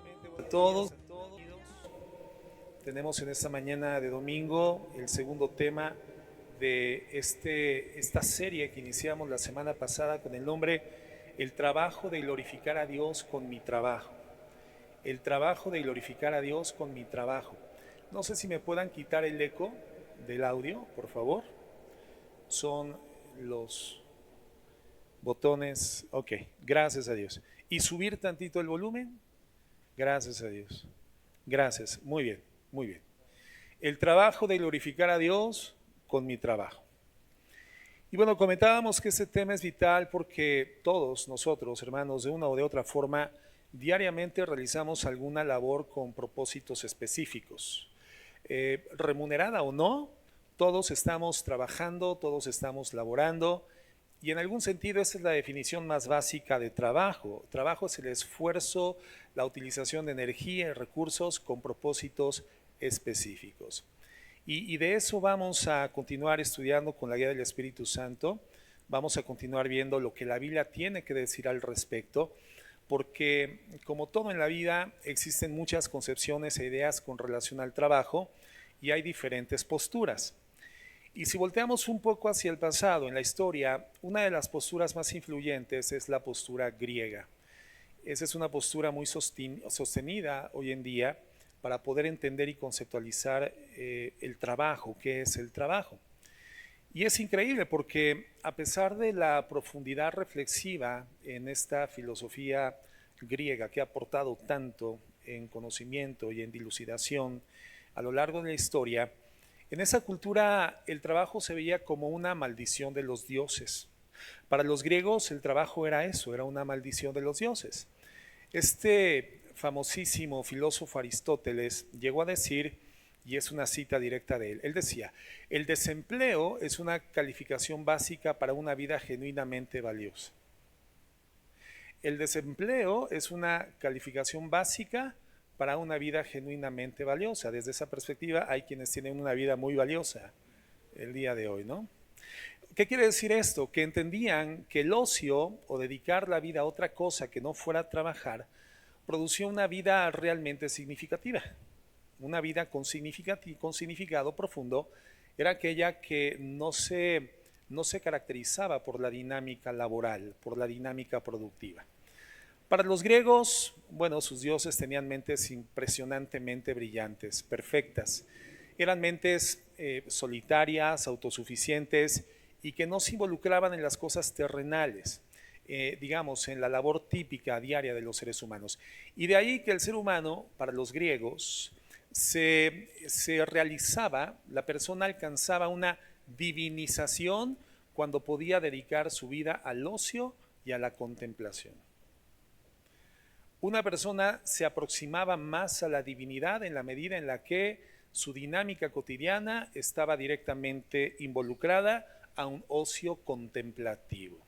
Nuevamente, buenos todos. Días a todos. Tenemos en esta mañana de domingo el segundo tema de esta serie que iniciamos la semana pasada con el nombre El trabajo de glorificar a Dios con mi trabajo. El trabajo de glorificar a Dios con mi trabajo. No sé si me puedan quitar el eco del audio, por favor. Son los botones. Ok, gracias a Dios. Y subir tantito el volumen. Gracias a Dios. Gracias. Muy bien, muy bien. El trabajo de glorificar a Dios con mi trabajo. Y bueno, comentábamos que este tema es vital porque todos nosotros, hermanos, de una o de otra forma, diariamente realizamos alguna labor con propósitos específicos. Remunerada o no, todos estamos trabajando, todos estamos laborando, y en algún sentido esa es la definición más básica de trabajo. Trabajo es el esfuerzo, la utilización de energía y recursos con propósitos específicos. Y de eso vamos a continuar estudiando con la guía del Espíritu Santo. Vamos a continuar viendo lo que la Biblia tiene que decir al respecto, porque como todo en la vida existen muchas concepciones e ideas con relación al trabajo y hay diferentes posturas. Y si volteamos un poco hacia el pasado, en la historia, una de las posturas más influyentes es la postura griega. Esa es una postura muy sostenida hoy en día para poder entender y conceptualizar el trabajo, qué es el trabajo. Y es increíble porque a pesar de la profundidad reflexiva en esta filosofía griega que ha aportado tanto en conocimiento y en dilucidación a lo largo de la historia, en esa cultura el trabajo se veía como una maldición de los dioses. Para los griegos el trabajo era eso, era una maldición de los dioses. Este famosísimo filósofo Aristóteles llegó a decir, y es una cita directa de él decía, el desempleo es una calificación básica para una vida genuinamente valiosa. El desempleo es una calificación básica para una vida genuinamente valiosa. Desde esa perspectiva hay quienes tienen una vida muy valiosa el día de hoy, ¿no? ¿Qué quiere decir esto? Que entendían que el ocio o dedicar la vida a otra cosa que no fuera trabajar producía una vida realmente significativa. Una vida con significado profundo era aquella que no se caracterizaba por la dinámica laboral, por la dinámica productiva. Para los griegos, bueno, sus dioses tenían mentes impresionantemente brillantes, perfectas. Eran mentes solitarias, autosuficientes y que no se involucraban en las cosas terrenales, digamos, en la labor típica diaria de los seres humanos. Y de ahí que el ser humano, para los griegos, se realizaba, la persona alcanzaba una divinización cuando podía dedicar su vida al ocio y a la contemplación. Una persona se aproximaba más a la divinidad en la medida en la que su dinámica cotidiana estaba directamente involucrada a un ocio contemplativo.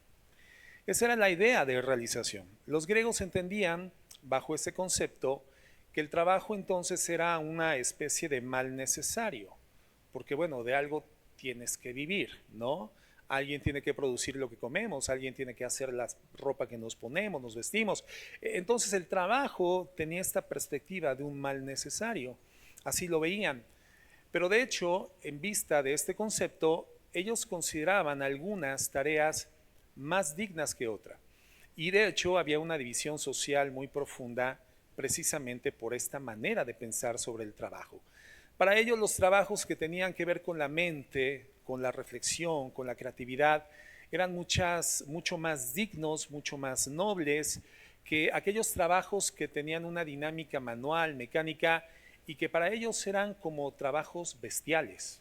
Esa era la idea de realización. Los griegos entendían, bajo ese concepto, que el trabajo entonces era una especie de mal necesario, porque bueno, de algo tienes que vivir, ¿no? Alguien tiene que producir lo que comemos, alguien tiene que hacer la ropa que nos ponemos, nos vestimos. Entonces el trabajo tenía esta perspectiva de un mal necesario, así lo veían. Pero de hecho, en vista de este concepto, ellos consideraban algunas tareas más dignas que otras. Y de hecho había una división social muy profunda precisamente por esta manera de pensar sobre el trabajo. Para ellos los trabajos que tenían que ver con la mente, con la reflexión, con la creatividad, eran mucho más dignos, mucho más nobles que aquellos trabajos que tenían una dinámica manual, mecánica, y que para ellos eran como trabajos bestiales.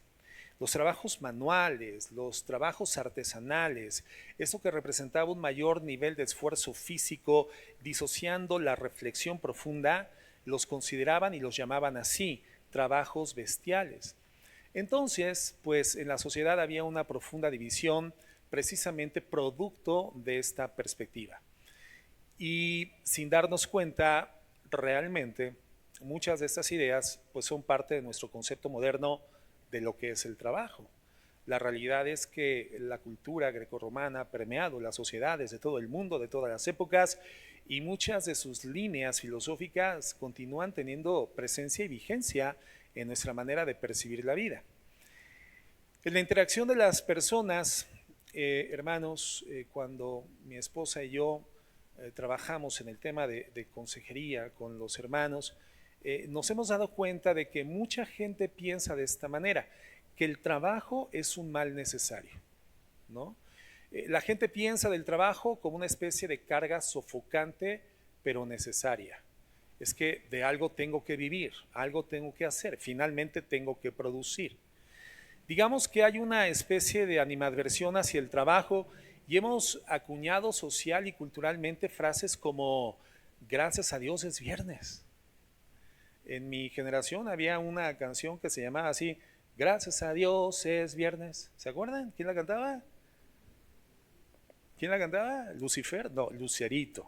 Los trabajos manuales, los trabajos artesanales, eso que representaba un mayor nivel de esfuerzo físico, disociando la reflexión profunda, los consideraban y los llamaban así, trabajos bestiales. Entonces, pues en la sociedad había una profunda división precisamente producto de esta perspectiva. Y sin darnos cuenta, realmente, muchas de estas ideas pues son parte de nuestro concepto moderno de lo que es el trabajo. La realidad es que la cultura grecorromana ha permeado las sociedades de todo el mundo, de todas las épocas, y muchas de sus líneas filosóficas continúan teniendo presencia y vigencia en nuestra manera de percibir la vida. En la interacción de las personas, hermanos, cuando mi esposa y yo trabajamos en el tema de consejería con los hermanos, nos hemos dado cuenta de que mucha gente piensa de esta manera, que el trabajo es un mal necesario, ¿no? La gente piensa del trabajo como una especie de carga sofocante, pero necesaria. Es que de algo tengo que vivir, algo tengo que hacer, finalmente tengo que producir. Digamos que hay una especie de animadversión hacia el trabajo y hemos acuñado social y culturalmente frases como gracias a Dios es viernes. En mi generación había una canción que se llamaba así, gracias a Dios es viernes. ¿Se acuerdan? ¿Quién la cantaba? ¿Quién la cantaba? Lucifer, no, Lucerito,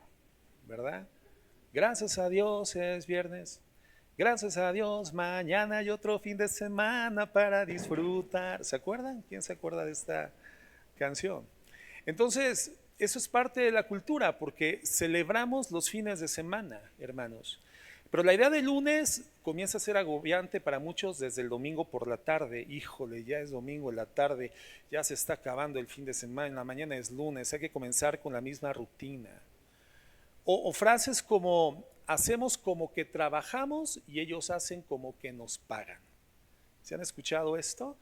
¿verdad? Gracias a Dios es viernes. Gracias a Dios, mañana hay otro fin de semana para disfrutar. ¿Se acuerdan? ¿Quién se acuerda de esta canción? Entonces, eso es parte de la cultura, porque celebramos los fines de semana, hermanos. Pero la idea del lunes comienza a ser agobiante para muchos desde el domingo por la tarde. Híjole, ya es domingo en la tarde, ya se está acabando el fin de semana, en la mañana es lunes, hay que comenzar con la misma rutina. O frases como, hacemos como que trabajamos y ellos hacen como que nos pagan. ¿Se han escuchado esto?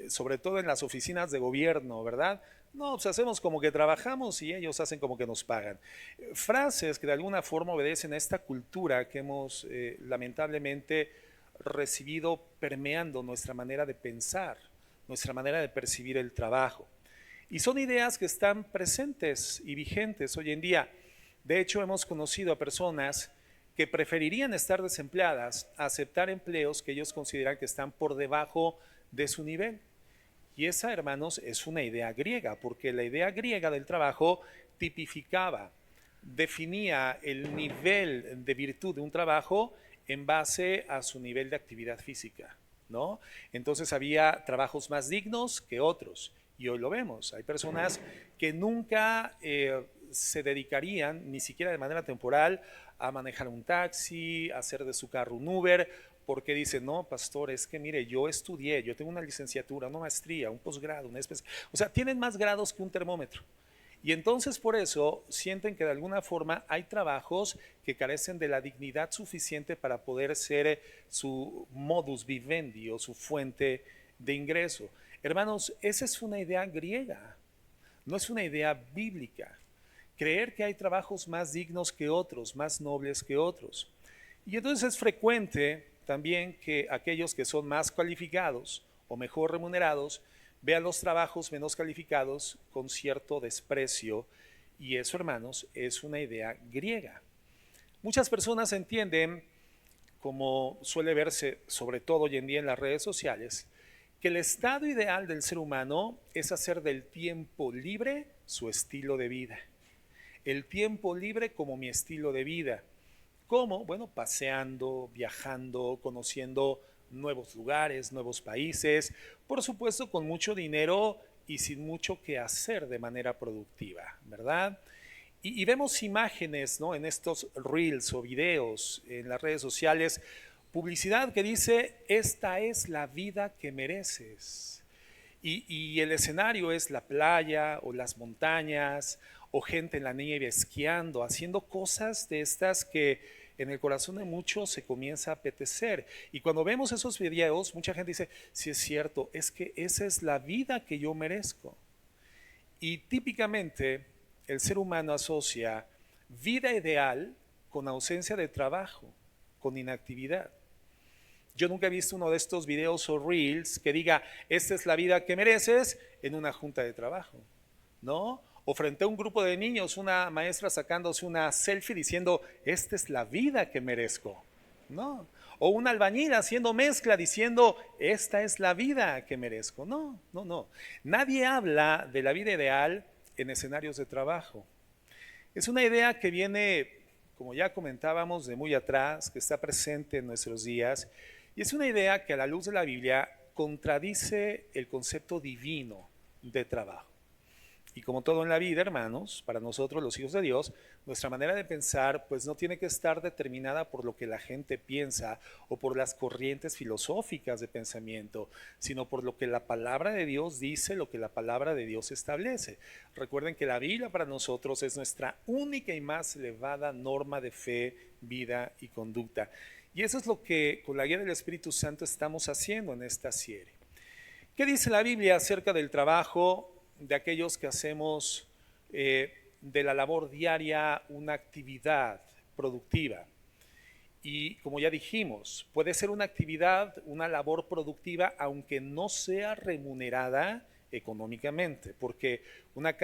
Sobre todo en las oficinas de gobierno, ¿verdad? No, pues hacemos como que trabajamos y ellos hacen como que nos pagan. Frases que de alguna forma obedecen a esta cultura que hemos lamentablemente recibido permeando nuestra manera de pensar, nuestra manera de percibir el trabajo. Y son ideas que están presentes y vigentes hoy en día. De hecho, hemos conocido a personas que preferirían estar desempleadas a aceptar empleos que ellos consideran que están por debajo de su nivel. Y esa, hermanos, es una idea griega, porque la idea griega del trabajo tipificaba, definía el nivel de virtud de un trabajo en base a su nivel de actividad física, ¿no? Entonces había trabajos más dignos que otros, y hoy lo vemos. Hay personas que nunca se dedicarían, ni siquiera de manera temporal, a manejar un taxi, a hacer de su carro un Uber, porque dicen, no, pastor, es que mire, yo estudié, yo tengo una licenciatura, una maestría, un posgrado, una especie, o sea, tienen más grados que un termómetro. Y entonces por eso sienten que de alguna forma hay trabajos que carecen de la dignidad suficiente para poder ser su modus vivendi o su fuente de ingreso. Hermanos, esa es una idea griega, no es una idea bíblica. Creer que hay trabajos más dignos que otros, más nobles que otros. Y entonces es frecuente también que aquellos que son más cualificados o mejor remunerados vean los trabajos menos calificados con cierto desprecio. Y eso, hermanos, es una idea griega. Muchas personas entienden, como suele verse sobre todo hoy en día en las redes sociales, que el estado ideal del ser humano es hacer del tiempo libre su estilo de vida. El tiempo libre como mi estilo de vida. ¿Cómo? Bueno, paseando, viajando, conociendo nuevos lugares, nuevos países, por supuesto con mucho dinero y sin mucho que hacer de manera productiva, ¿verdad? Y vemos imágenes, ¿no? En estos reels o videos en las redes sociales, publicidad que dice, esta es la vida que mereces. Y el escenario es la playa o las montañas o gente en la nieve esquiando, haciendo cosas de estas que en el corazón de muchos se comienza a apetecer. Y cuando vemos esos videos, mucha gente dice, sí es cierto, es que esa es la vida que yo merezco. Y típicamente el ser humano asocia vida ideal con ausencia de trabajo, con inactividad. Yo nunca he visto uno de estos videos o reels que diga, esta es la vida que mereces en una junta de trabajo, ¿no? O frente a un grupo de niños, una maestra sacándose una selfie diciendo, esta es la vida que merezco, ¿no? O un albañil haciendo mezcla diciendo, esta es la vida que merezco. No, no, no. Nadie habla de la vida ideal en escenarios de trabajo. Es una idea que viene, como ya comentábamos, de muy atrás, que está presente en nuestros días, y es una idea que a la luz de la Biblia contradice el concepto divino de trabajo. Y como todo en la vida, hermanos, para nosotros los hijos de Dios, nuestra manera de pensar pues no tiene que estar determinada por lo que la gente piensa o por las corrientes filosóficas de pensamiento, sino por lo que la palabra de Dios dice, lo que la palabra de Dios establece. Recuerden que la Biblia para nosotros es nuestra única y más elevada norma de fe, vida y conducta. Y eso es lo que con la guía del Espíritu Santo estamos haciendo en esta serie. ¿Qué dice la Biblia acerca del trabajo de aquellos que hacemos de la labor diaria una actividad productiva? Y como ya dijimos, puede ser una actividad, una labor productiva, aunque no sea remunerada económicamente, porque una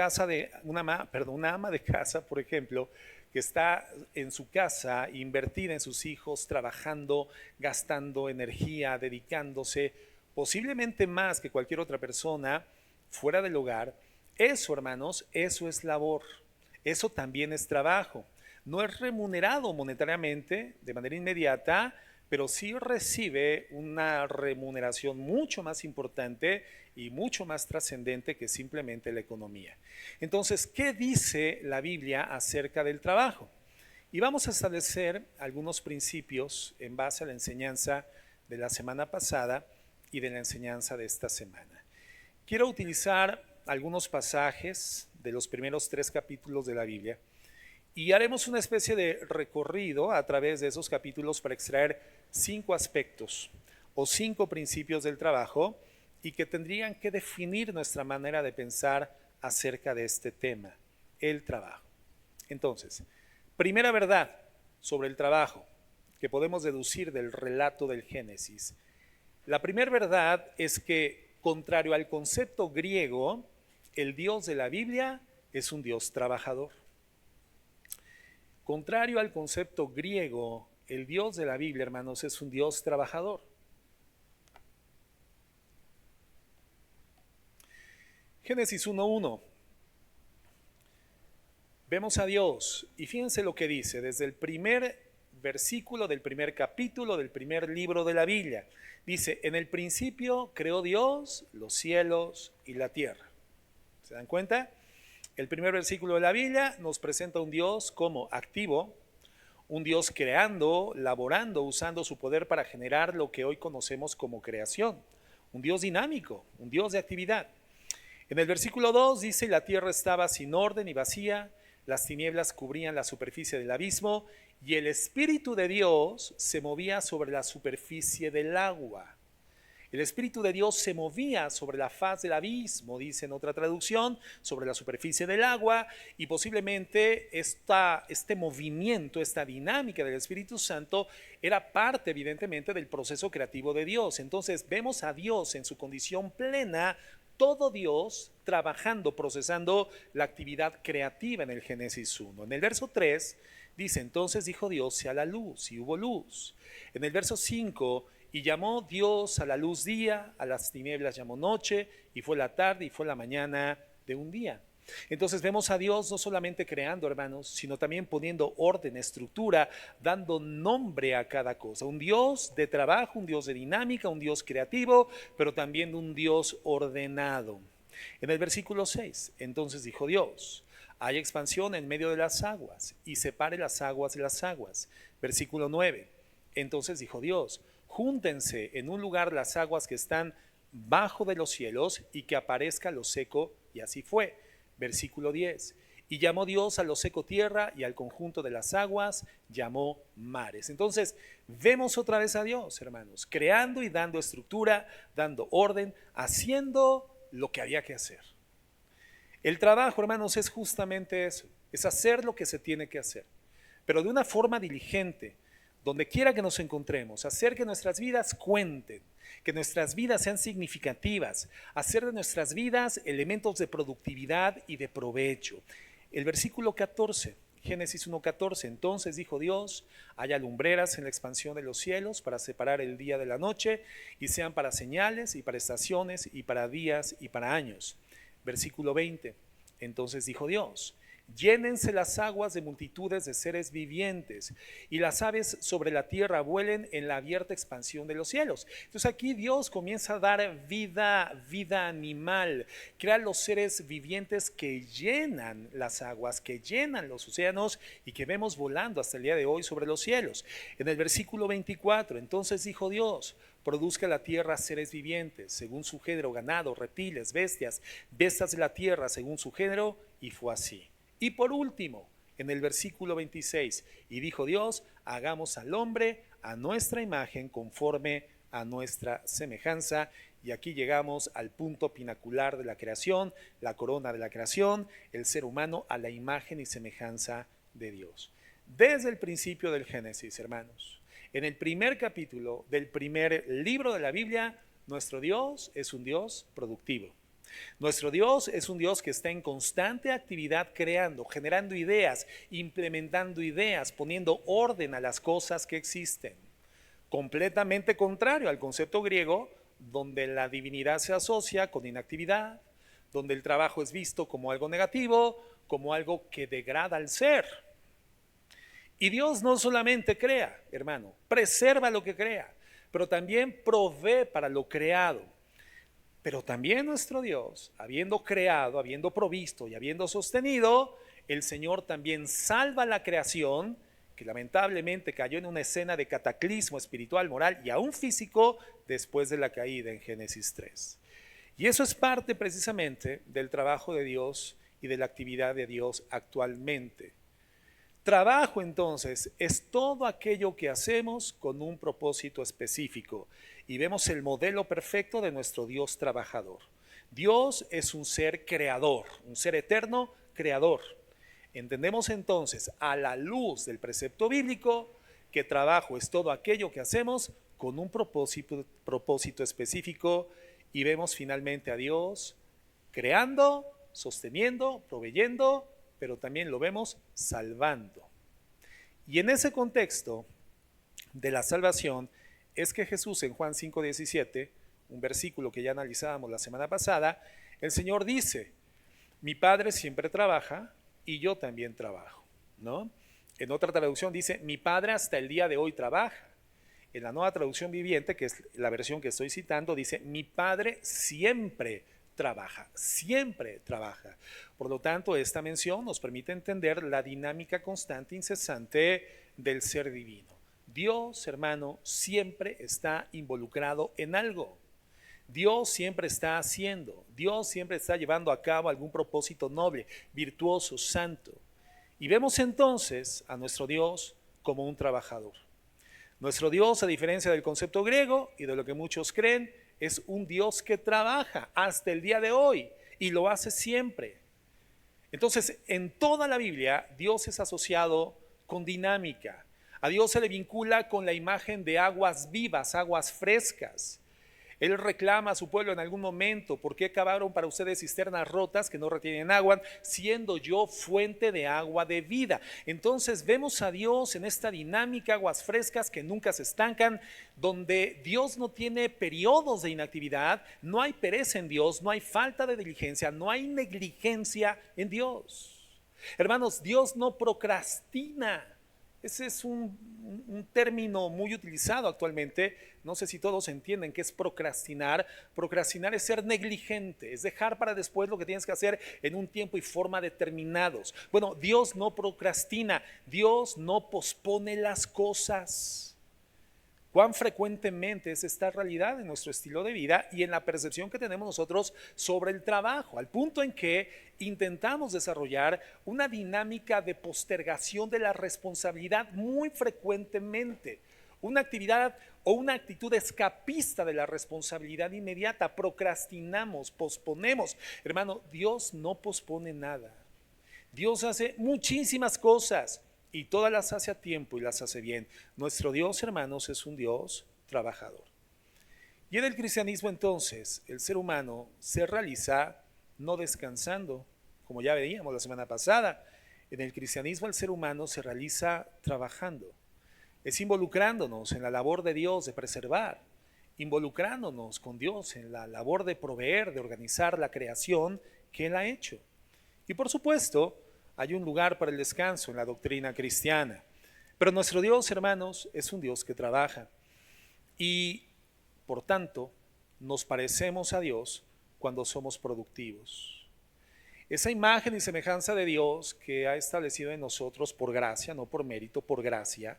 ama de casa, por ejemplo, que está en su casa, invertida en sus hijos, trabajando, gastando energía, dedicándose, posiblemente más que cualquier otra persona fuera del hogar, eso, hermanos, eso es labor, eso también es trabajo. No es remunerado monetariamente de manera inmediata, pero sí recibe una remuneración mucho más importante y mucho más trascendente que simplemente la economía. Entonces, ¿qué dice la Biblia acerca del trabajo? Y vamos a establecer algunos principios en base a la enseñanza de la semana pasada y de la enseñanza de esta semana. Quiero utilizar algunos pasajes de los primeros 3 capítulos de la Biblia y haremos una especie de recorrido a través de esos capítulos para extraer 5 aspectos o 5 principios del trabajo y que tendrían que definir nuestra manera de pensar acerca de este tema, el trabajo. Entonces, primera verdad sobre el trabajo que podemos deducir del relato del Génesis. La primera verdad es que, contrario al concepto griego, el Dios de la Biblia es un Dios trabajador. Contrario al concepto griego, el Dios de la Biblia, hermanos, es un Dios trabajador. Génesis 1:1. Vemos a Dios y fíjense lo que dice desde el primer versículo del primer capítulo del primer libro de la Biblia. Dice, en el principio creó Dios los cielos y la tierra. ¿Se dan cuenta? El primer versículo de la Biblia nos presenta un Dios como activo, un Dios creando, laborando, usando su poder para generar lo que hoy conocemos como creación. Un Dios dinámico, un Dios de actividad. En el versículo 2 dice, la tierra estaba sin orden y vacía, las tinieblas cubrían la superficie del abismo y el Espíritu de Dios se movía sobre la superficie del agua. El Espíritu de Dios se movía sobre la faz del abismo, dice en otra traducción, sobre la superficie del agua, y posiblemente este movimiento, esta dinámica del Espíritu Santo era parte evidentemente del proceso creativo de Dios. Entonces vemos a Dios en su condición plena, todo Dios trabajando, procesando la actividad creativa en el Génesis 1. En el verso 3 dice, entonces dijo Dios, sea la luz, y hubo luz. En el verso 5, y llamó Dios a la luz día, a las tinieblas llamó noche, y fue la tarde y fue la mañana de un día. Entonces vemos a Dios no solamente creando, hermanos, sino también poniendo orden, estructura, dando nombre a cada cosa. Un Dios de trabajo, un Dios de dinámica, un Dios creativo, pero también un Dios ordenado. En el versículo 6, entonces dijo Dios, hay expansión en medio de las aguas y separe las aguas de las aguas. Versículo 9, entonces dijo Dios, júntense en un lugar las aguas que están bajo de los cielos y que aparezca lo seco, y así fue. Versículo 10, y llamó Dios a lo seco tierra y al conjunto de las aguas llamó mares. Entonces vemos otra vez a Dios, hermanos, creando y dando estructura, dando orden, haciendo lo que había que hacer. El trabajo, hermanos, es justamente eso, es hacer lo que se tiene que hacer, pero de una forma diligente, donde quiera que nos encontremos, hacer que nuestras vidas cuenten, que nuestras vidas sean significativas, hacer de nuestras vidas elementos de productividad y de provecho. El versículo 14, Génesis 1:14, entonces dijo Dios, haya lumbreras en la expansión de los cielos para separar el día de la noche y sean para señales y para estaciones y para días y para años. Versículo 20, entonces dijo Dios, Llénense las aguas de multitudes de seres vivientes y las aves sobre la tierra vuelen en la abierta expansión de los cielos. Entonces aquí Dios comienza a dar vida animal, crea los seres vivientes que llenan las aguas, que llenan los océanos y que vemos volando hasta el día de hoy sobre los cielos. En el versículo 24, entonces dijo Dios: produzca la tierra seres vivientes, según su género, ganado, reptiles, bestias de la tierra, según su género, y fue así. Y por último, en el versículo 26, y dijo Dios: hagamos al hombre a nuestra imagen, conforme a nuestra semejanza. Y aquí llegamos al punto pinacular de la creación, la corona de la creación, el ser humano a la imagen y semejanza de Dios. Desde el principio del Génesis, hermanos, en el primer capítulo del primer libro de la Biblia, nuestro Dios es un Dios productivo. Nuestro Dios es un Dios que está en constante actividad creando, generando ideas, implementando ideas, poniendo orden a las cosas que existen. Completamente contrario al concepto griego, donde la divinidad se asocia con inactividad, donde el trabajo es visto como algo negativo, como algo que degrada al ser. Y Dios no solamente crea, hermano, preserva lo que crea, pero también provee para lo creado. Pero también nuestro Dios, habiendo creado, habiendo provisto y habiendo sostenido, el Señor también salva la creación, que lamentablemente cayó en una escena de cataclismo espiritual, moral y aún físico después de la caída en Génesis 3. Y eso es parte precisamente del trabajo de Dios y de la actividad de Dios actualmente. Trabajo, entonces, es todo aquello que hacemos con un propósito específico, y vemos el modelo perfecto de nuestro Dios trabajador. Dios es un ser creador, un ser eterno creador. Entendemos entonces, a la luz del precepto bíblico, que trabajo es todo aquello que hacemos con un propósito específico, y vemos finalmente a Dios creando, sosteniendo, proveyendo, pero también lo vemos salvando. Y en ese contexto de la salvación es que Jesús en Juan 5:17, un versículo que ya analizábamos la semana pasada, el Señor dice: mi Padre siempre trabaja y yo también trabajo, ¿no? En otra traducción dice: mi Padre hasta el día de hoy trabaja. En la Nueva Traducción Viviente, que es la versión que estoy citando, dice: mi Padre siempre trabaja, siempre trabaja. Por lo tanto, esta mención nos permite entender la dinámica constante, incesante del ser divino. Dios, hermano, siempre está involucrado en algo. Dios siempre está haciendo, Dios siempre está llevando a cabo algún propósito noble, virtuoso, santo. Y vemos entonces a nuestro Dios como un trabajador. Nuestro Dios, a diferencia del concepto griego y de lo que muchos creen, es un Dios que trabaja hasta el día de hoy y lo hace siempre. Entonces, en toda la Biblia, Dios es asociado con dinámica. A Dios se le vincula con la imagen de aguas vivas, aguas frescas. Él reclama a su pueblo en algún momento: ¿por qué cavaron para ustedes cisternas rotas que no retienen agua, siendo yo fuente de agua de vida? Entonces vemos a Dios en esta dinámica, aguas frescas que nunca se estancan, donde Dios no tiene periodos de inactividad, no hay pereza en Dios, no hay falta de diligencia, no hay negligencia en Dios. Hermanos, Dios no procrastina. Ese es un término muy utilizado actualmente. No sé si todos entienden qué es procrastinar. Procrastinar es ser negligente, es dejar para después lo que tienes que hacer en un tiempo y forma determinados. Bueno, Dios no procrastina, Dios no pospone las cosas. ¿Cuán frecuentemente es esta realidad en nuestro estilo de vida y en la percepción que tenemos nosotros sobre el trabajo? Al punto en que intentamos desarrollar una dinámica de postergación de la responsabilidad muy frecuentemente. Una actividad o una actitud escapista de la responsabilidad inmediata. Procrastinamos, posponemos. Hermano, Dios no pospone nada. Dios hace muchísimas cosas y todas las hace a tiempo y las hace bien. Nuestro Dios, hermanos, es un Dios trabajador. Y en el cristianismo, entonces, el ser humano se realiza no descansando, como ya veíamos la semana pasada. En el cristianismo el ser humano se realiza trabajando. Es involucrándonos en la labor de Dios de preservar, involucrándonos con Dios en la labor de proveer, de organizar la creación que Él ha hecho. Y por supuesto, hay un lugar para el descanso en la doctrina cristiana. Pero nuestro Dios, hermanos, es un Dios que trabaja y, por tanto, nos parecemos a Dios cuando somos productivos. Esa imagen y semejanza de Dios que ha establecido en nosotros por gracia, no por mérito, por gracia,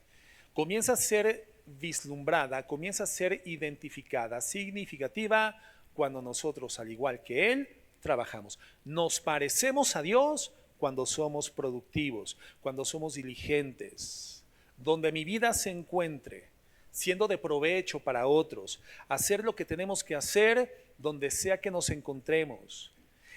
comienza a ser vislumbrada, comienza a ser identificada, significativa, cuando nosotros, al igual que Él, trabajamos. Nos parecemos a Dios cuando somos productivos, cuando somos diligentes, donde mi vida se encuentre, siendo de provecho para otros, hacer lo que tenemos que hacer donde sea que nos encontremos.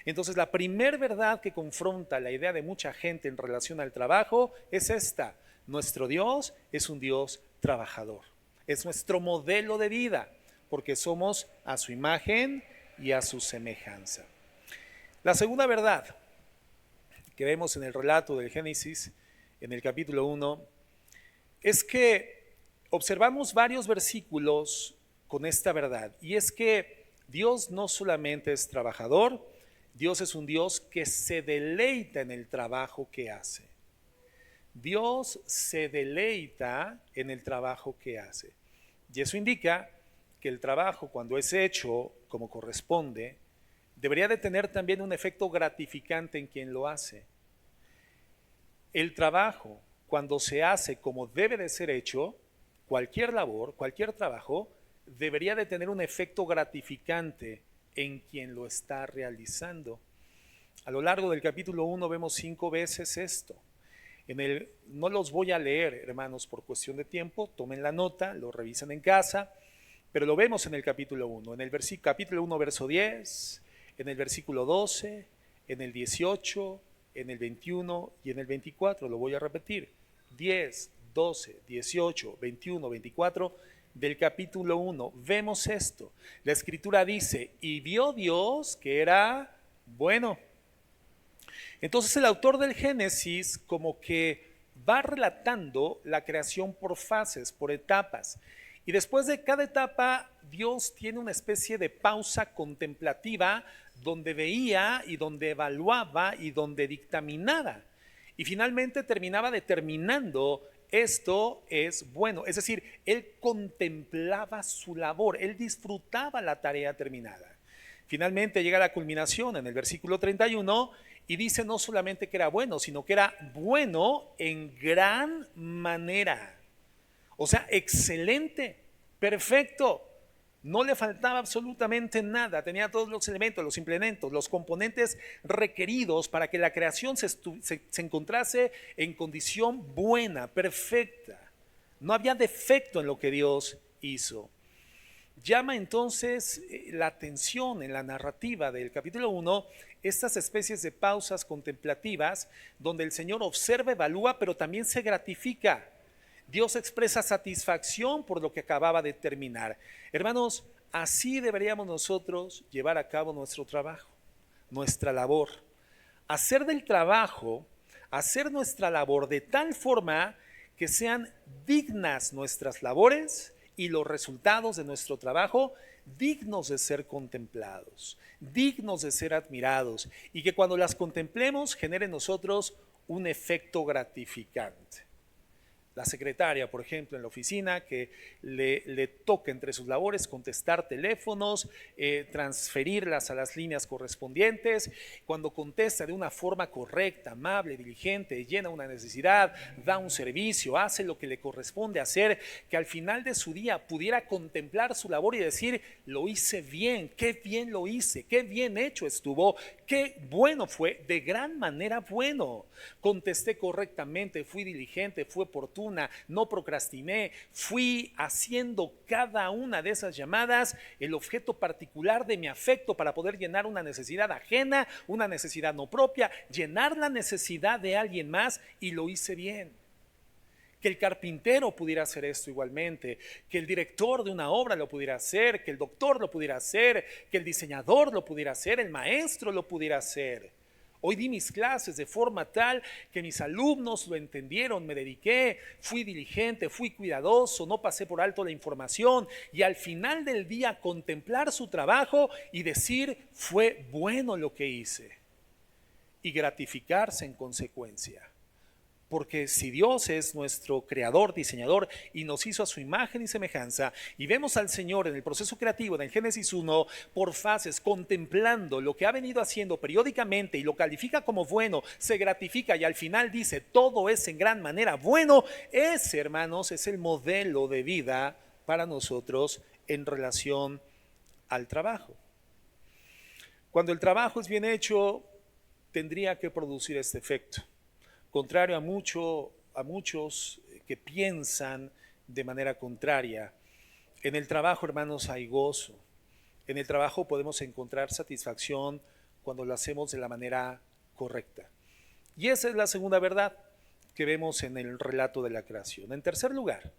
Entonces, la primer verdad que confronta la idea de mucha gente en relación al trabajo es esta: nuestro Dios es un Dios trabajador. Es nuestro modelo de vida, porque somos a su imagen y a su semejanza. La segunda verdad que vemos en el relato del Génesis, en el capítulo 1, es que observamos varios versículos con esta verdad, y es que Dios no solamente es trabajador, Dios es un Dios que se deleita en el trabajo que hace. Dios se deleita en el trabajo que hace. Y eso indica que el trabajo, cuando es hecho como corresponde, debería de tener también un efecto gratificante en quien lo hace. El trabajo, cuando se hace como debe de ser hecho, cualquier labor, cualquier trabajo, debería de tener un efecto gratificante en quien lo está realizando. A lo largo del capítulo 1 vemos 5 veces esto. No los voy a leer, hermanos, por cuestión de tiempo, tomen la nota, lo revisen en casa, pero lo vemos en el capítulo 1, en el capítulo 1, verso 10, en el versículo 12, en el 18, en el 21 y en el 24, lo voy a repetir, 10, 12, 18, 21, 24, del capítulo 1, vemos esto. La escritura dice, y vio Dios que era bueno. Entonces el autor del Génesis como que va relatando la creación por fases, por etapas. Y después de cada etapa, Dios tiene una especie de pausa contemplativa donde veía y donde evaluaba y donde dictaminaba. Y finalmente terminaba determinando: esto es bueno. Es decir, él contemplaba su labor, él disfrutaba la tarea terminada. Finalmente llega a la culminación en el versículo 31 y dice no solamente que era bueno, sino que era bueno en gran manera. O sea, excelente, perfecto. No le faltaba absolutamente nada, tenía todos los elementos, los implementos, los componentes requeridos para que la creación se encontrase en condición buena, perfecta. No había defecto en lo que Dios hizo. Llama entonces la atención en la narrativa del capítulo 1 estas especies de pausas contemplativas donde el Señor observa, evalúa, pero también se gratifica. Dios expresa satisfacción por lo que acababa de terminar. Hermanos, así deberíamos nosotros llevar a cabo nuestro trabajo, nuestra labor. Hacer del trabajo, hacer nuestra labor de tal forma que sean dignas nuestras labores y los resultados de nuestro trabajo, dignos de ser contemplados, dignos de ser admirados, y que cuando las contemplemos genere en nosotros un efecto gratificante. La secretaria, por ejemplo, en la oficina, que le toca entre sus labores contestar teléfonos, transferirlas a las líneas correspondientes. Cuando contesta de una forma correcta, amable, diligente, llena una necesidad, da un servicio, hace lo que le corresponde hacer, que al final de su día pudiera contemplar su labor y decir: lo hice bien, qué bien lo hice, qué bien hecho estuvo, qué bueno fue, de gran manera bueno. Contesté correctamente, fui diligente, fui oportuno, no procrastiné, fui haciendo cada una de esas llamadas el objeto particular de mi afecto para poder llenar una necesidad ajena, una necesidad no propia, llenar la necesidad de alguien más, y lo hice bien. Que el carpintero pudiera hacer esto igualmente, que el director de una obra lo pudiera hacer, que el doctor lo pudiera hacer, que el diseñador lo pudiera hacer, el maestro lo pudiera hacer. Hoy di mis clases de forma tal que mis alumnos lo entendieron, me dediqué, fui diligente, fui cuidadoso, no pasé por alto la información, y al final del día contemplar su trabajo y decir: fue bueno lo que hice. y gratificarse en consecuencia. Porque si Dios es nuestro creador, diseñador y nos hizo a su imagen y semejanza, y vemos al Señor en el proceso creativo, en el Génesis 1, por fases, contemplando lo que ha venido haciendo periódicamente y lo califica como bueno, se gratifica y al final dice, todo es en gran manera bueno, ese, hermanos, es el modelo de vida para nosotros en relación al trabajo. Cuando el trabajo es bien hecho, tendría que producir este efecto. Contrario a muchos que piensan de manera contraria, en el trabajo, hermanos, hay gozo. En el trabajo podemos encontrar satisfacción cuando lo hacemos de la manera correcta. Y esa es la segunda verdad que vemos en el relato de la creación. En tercer lugar,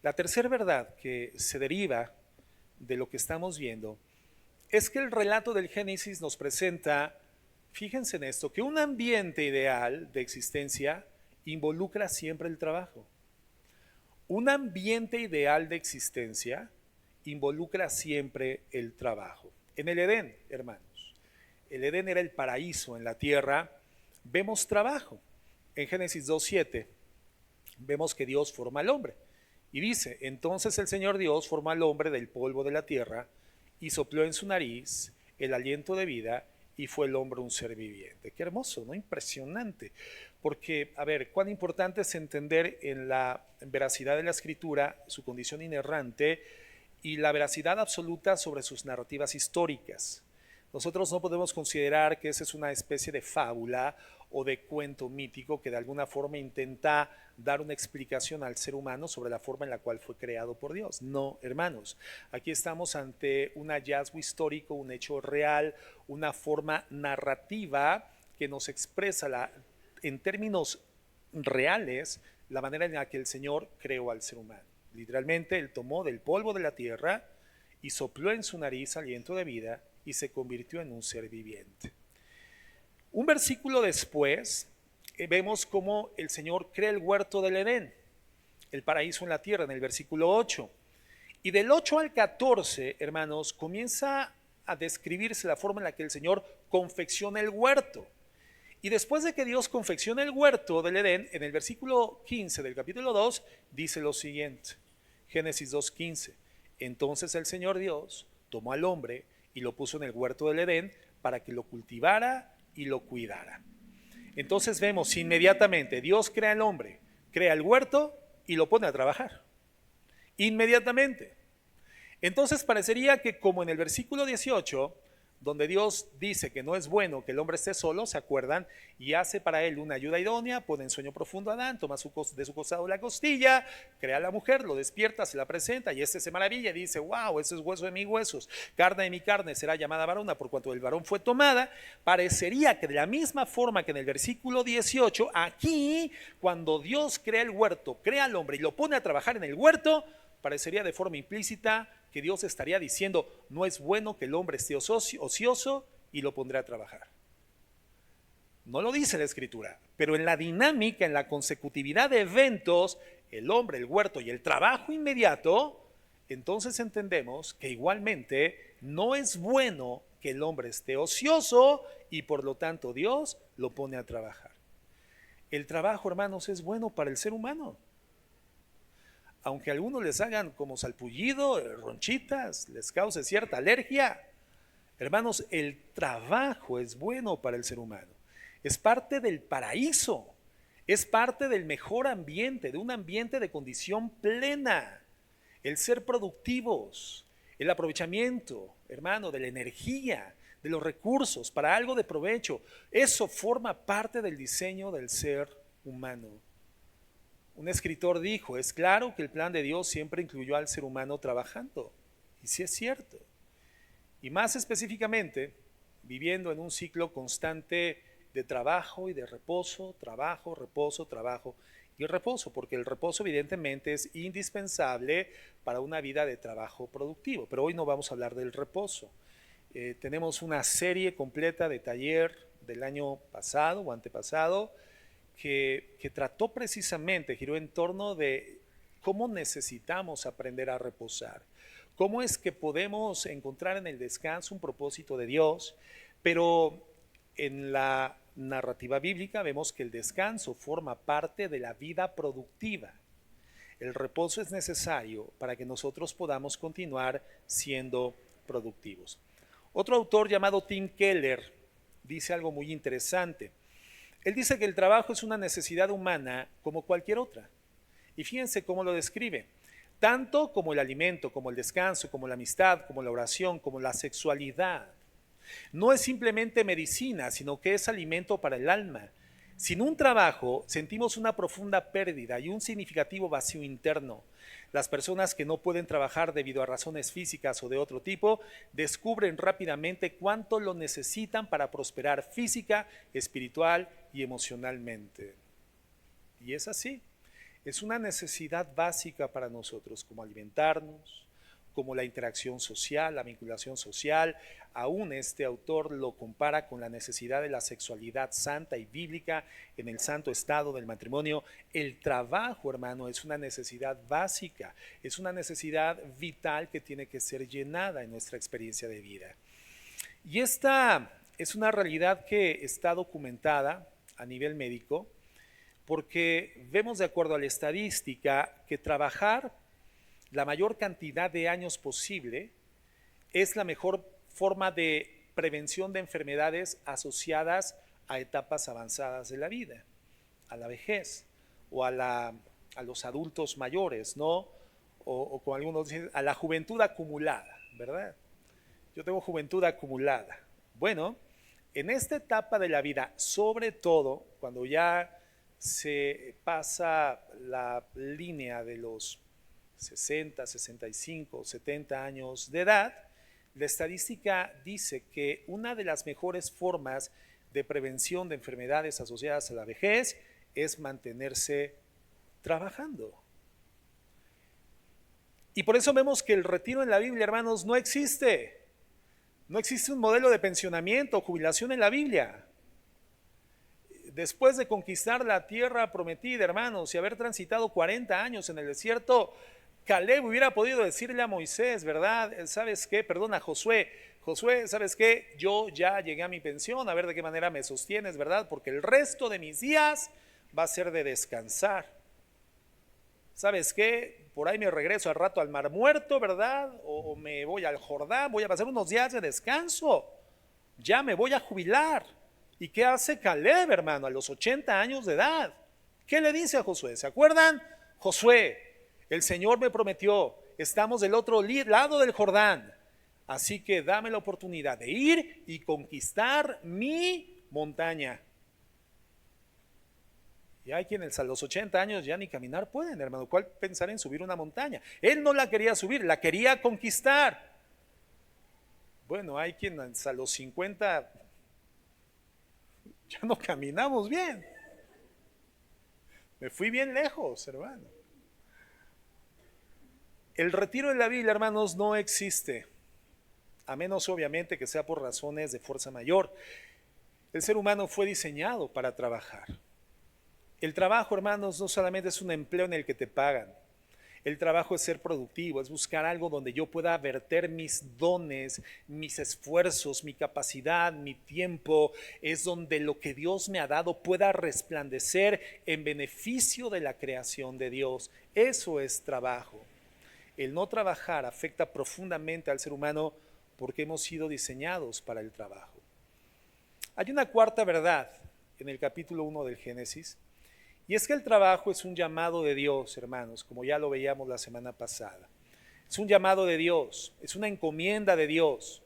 la tercera verdad que se deriva de lo que estamos viendo es que el relato del Génesis nos presenta, fíjense en esto, que un ambiente ideal de existencia involucra siempre el trabajo. Un ambiente ideal de existencia involucra siempre el trabajo. En el Edén, hermanos, el Edén era el paraíso en la tierra, vemos trabajo. En Génesis 2:7 vemos que Dios forma al hombre. Y dice, entonces el Señor Dios formó al hombre del polvo de la tierra y sopló en su nariz el aliento de vida y fue el hombre un ser viviente. Qué hermoso, ¿no? Impresionante. Porque, a ver, cuán importante es entender en la veracidad de la Escritura su condición inerrante y la veracidad absoluta sobre sus narrativas históricas. Nosotros no podemos considerar que esa es una especie de fábula o de cuento mítico que de alguna forma intenta dar una explicación al ser humano sobre la forma en la cual fue creado por Dios. No, hermanos, aquí estamos ante un hallazgo histórico, un hecho real, una forma narrativa que nos expresa en términos reales la manera en la que el Señor creó al ser humano. Literalmente, Él tomó del polvo de la tierra y sopló en su nariz aliento de vida y se convirtió en un ser viviente. Un versículo después vemos cómo el Señor crea el huerto del Edén, el paraíso en la tierra, en el versículo 8. Y del 8 al 14, hermanos, comienza a describirse la forma en la que el Señor confecciona el huerto. Y después de que Dios confecciona el huerto del Edén, en el versículo 15 del capítulo 2, dice lo siguiente, Génesis 2:15. Entonces el Señor Dios tomó al hombre y lo puso en el huerto del Edén para que lo cultivara y lo cuidara. Entonces vemos inmediatamente, Dios crea al hombre, crea el huerto y lo pone a trabajar. Inmediatamente. Entonces parecería que como en el versículo 18, donde Dios dice que no es bueno que el hombre esté solo, ¿se acuerdan? Y hace para él una ayuda idónea, pone en sueño profundo a Adán, toma de su costado la costilla, crea a la mujer, lo despierta, se la presenta y este se maravilla y dice, wow, ese es hueso de mis huesos, carne de mi carne, será llamada varona por cuanto el varón fue tomada. Parecería que de la misma forma que en el versículo 18, aquí, cuando Dios crea el huerto, crea al hombre y lo pone a trabajar en el huerto, parecería de forma implícita que Dios estaría diciendo, no es bueno que el hombre esté ocioso y lo pondré a trabajar. No lo dice la Escritura, pero en la dinámica, en la consecutividad de eventos, el hombre, el huerto y el trabajo inmediato, entonces entendemos que igualmente no es bueno que el hombre esté ocioso y por lo tanto Dios lo pone a trabajar. El trabajo, hermanos, es bueno para el ser humano. Aunque a algunos les hagan como salpullido, ronchitas, les cause cierta alergia, hermanos, el trabajo es bueno para el ser humano. Es parte del paraíso, es parte del mejor ambiente, de un ambiente de condición plena. El ser productivos, el aprovechamiento, hermano, de la energía, de los recursos para algo de provecho, eso forma parte del diseño del ser humano. Un escritor dijo, es claro que el plan de Dios siempre incluyó al ser humano trabajando. Y sí es cierto. Y más específicamente, viviendo en un ciclo constante de trabajo y de reposo, trabajo, reposo, trabajo y reposo, porque el reposo evidentemente es indispensable para una vida de trabajo productivo. Pero hoy no vamos a hablar del reposo. Tenemos una serie completa de taller del año pasado o antepasado, que trató precisamente, giró en torno de cómo necesitamos aprender a reposar, cómo es que podemos encontrar en el descanso un propósito de Dios, pero en la narrativa bíblica vemos que el descanso forma parte de la vida productiva. El reposo es necesario para que nosotros podamos continuar siendo productivos. Otro autor llamado Tim Keller dice algo muy interesante. Él dice que el trabajo es una necesidad humana como cualquier otra. Y fíjense cómo lo describe. Tanto como el alimento, como el descanso, como la amistad, como la oración, como la sexualidad. No es simplemente medicina, sino que es alimento para el alma. Sin un trabajo sentimos una profunda pérdida y un significativo vacío interno. Las personas que no pueden trabajar debido a razones físicas o de otro tipo descubren rápidamente cuánto lo necesitan para prosperar física, espiritual y emocionalmente. Y es así. Es una necesidad básica para nosotros, como alimentarnos, como la interacción social, la vinculación social. Aún este autor lo compara con la necesidad de la sexualidad santa y bíblica en el santo estado del matrimonio. El trabajo, hermano, es una necesidad básica, es una necesidad vital que tiene que ser llenada en nuestra experiencia de vida. Y esta es una realidad que está documentada a nivel médico, porque vemos de acuerdo a la estadística que trabajar la mayor cantidad de años posible es la mejor forma de prevención de enfermedades asociadas a etapas avanzadas de la vida, a la vejez o a los adultos mayores, ¿no? O como algunos dicen, a la juventud acumulada, ¿verdad? Yo tengo juventud acumulada. Bueno, en esta etapa de la vida, sobre todo cuando ya se pasa la línea de los 60, 65, 70 años de edad, la estadística dice que una de las mejores formas de prevención de enfermedades asociadas a la vejez es mantenerse trabajando. Y por eso vemos que el retiro en la Biblia, hermanos, no existe. No existe un modelo de pensionamiento o jubilación en la Biblia. Después de conquistar la tierra prometida, hermanos, y haber transitado 40 años en el desierto, Caleb hubiera podido decirle a Moisés, ¿verdad? ¿Sabes qué? Perdona, Josué, ¿sabes qué? Yo ya llegué a mi pensión, a ver de qué manera me sostienes, ¿verdad? Porque el resto de mis días va a ser de descansar. ¿Sabes qué? Por ahí me regreso al rato al Mar Muerto, ¿verdad? O me voy al Jordán, voy a pasar unos días de descanso. Ya me voy a jubilar. ¿Y qué hace Caleb, hermano, a los 80 años de edad? ¿Qué le dice a Josué? ¿Se acuerdan? Josué, el Señor me prometió, estamos del otro lado del Jordán, así que dame la oportunidad de ir y conquistar mi montaña. Y hay quienes a los 80 años ya ni caminar pueden, hermano. ¿Cuál pensar en subir una montaña? Él no la quería subir, la quería conquistar. Bueno, hay quienes a los 50 ya no caminamos bien. Me fui bien lejos, hermano. El retiro en la Biblia, hermanos, no existe, a menos obviamente que sea por razones de fuerza mayor. El ser humano fue diseñado para trabajar. El trabajo, hermanos, no solamente es un empleo en el que te pagan. El trabajo es ser productivo, es buscar algo donde yo pueda verter mis dones, mis esfuerzos, mi capacidad, mi tiempo. Es donde lo que Dios me ha dado pueda resplandecer en beneficio de la creación de Dios. Eso es trabajo. El no trabajar afecta profundamente al ser humano porque hemos sido diseñados para el trabajo. Hay una cuarta verdad en el capítulo 1 del Génesis. Y es que el trabajo es un llamado de Dios, hermanos, como ya lo veíamos la semana pasada. Es un llamado de Dios, es una encomienda de Dios,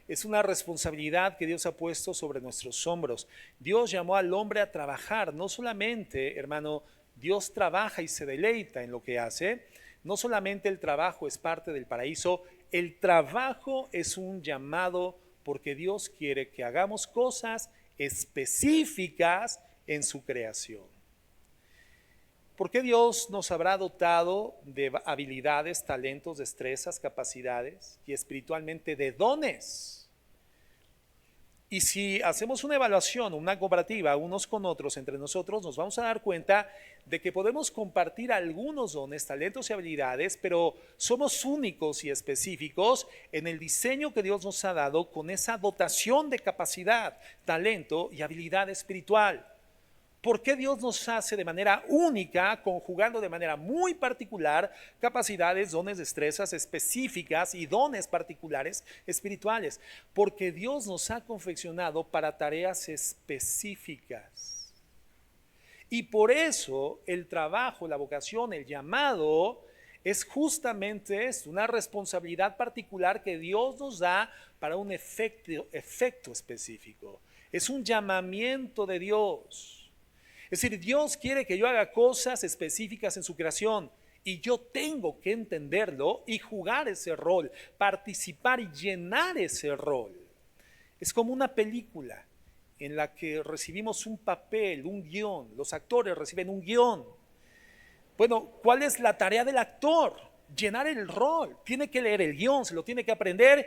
es una responsabilidad que Dios ha puesto sobre nuestros hombros. Dios llamó al hombre a trabajar, no solamente, hermano, Dios trabaja y se deleita en lo que hace, no solamente el trabajo es parte del paraíso, el trabajo es un llamado porque Dios quiere que hagamos cosas específicas en su creación. ¿Por qué Dios nos habrá dotado de habilidades, talentos, destrezas, capacidades y espiritualmente de dones? Y si hacemos una evaluación, una comparativa unos con otros, entre nosotros, nos vamos a dar cuenta de que podemos compartir algunos dones, talentos y habilidades, pero somos únicos y específicos en el diseño que Dios nos ha dado con esa dotación de capacidad, talento y habilidad espiritual. ¿Por qué Dios nos hace de manera única, conjugando de manera muy particular capacidades, dones, destrezas específicas y dones particulares espirituales? Porque Dios nos ha confeccionado para tareas específicas. Y por eso el trabajo, la vocación, el llamado es justamente esto, una responsabilidad particular que Dios nos da para un efecto específico. Es un llamamiento de Dios. Es decir, Dios quiere que yo haga cosas específicas en su creación y yo tengo que entenderlo y jugar ese rol, participar y llenar ese rol. Es como una película en la que recibimos un papel, un guión, los actores reciben un guión. Bueno, ¿cuál es la tarea del actor? Llenar el rol, tiene que leer el guión, se lo tiene que aprender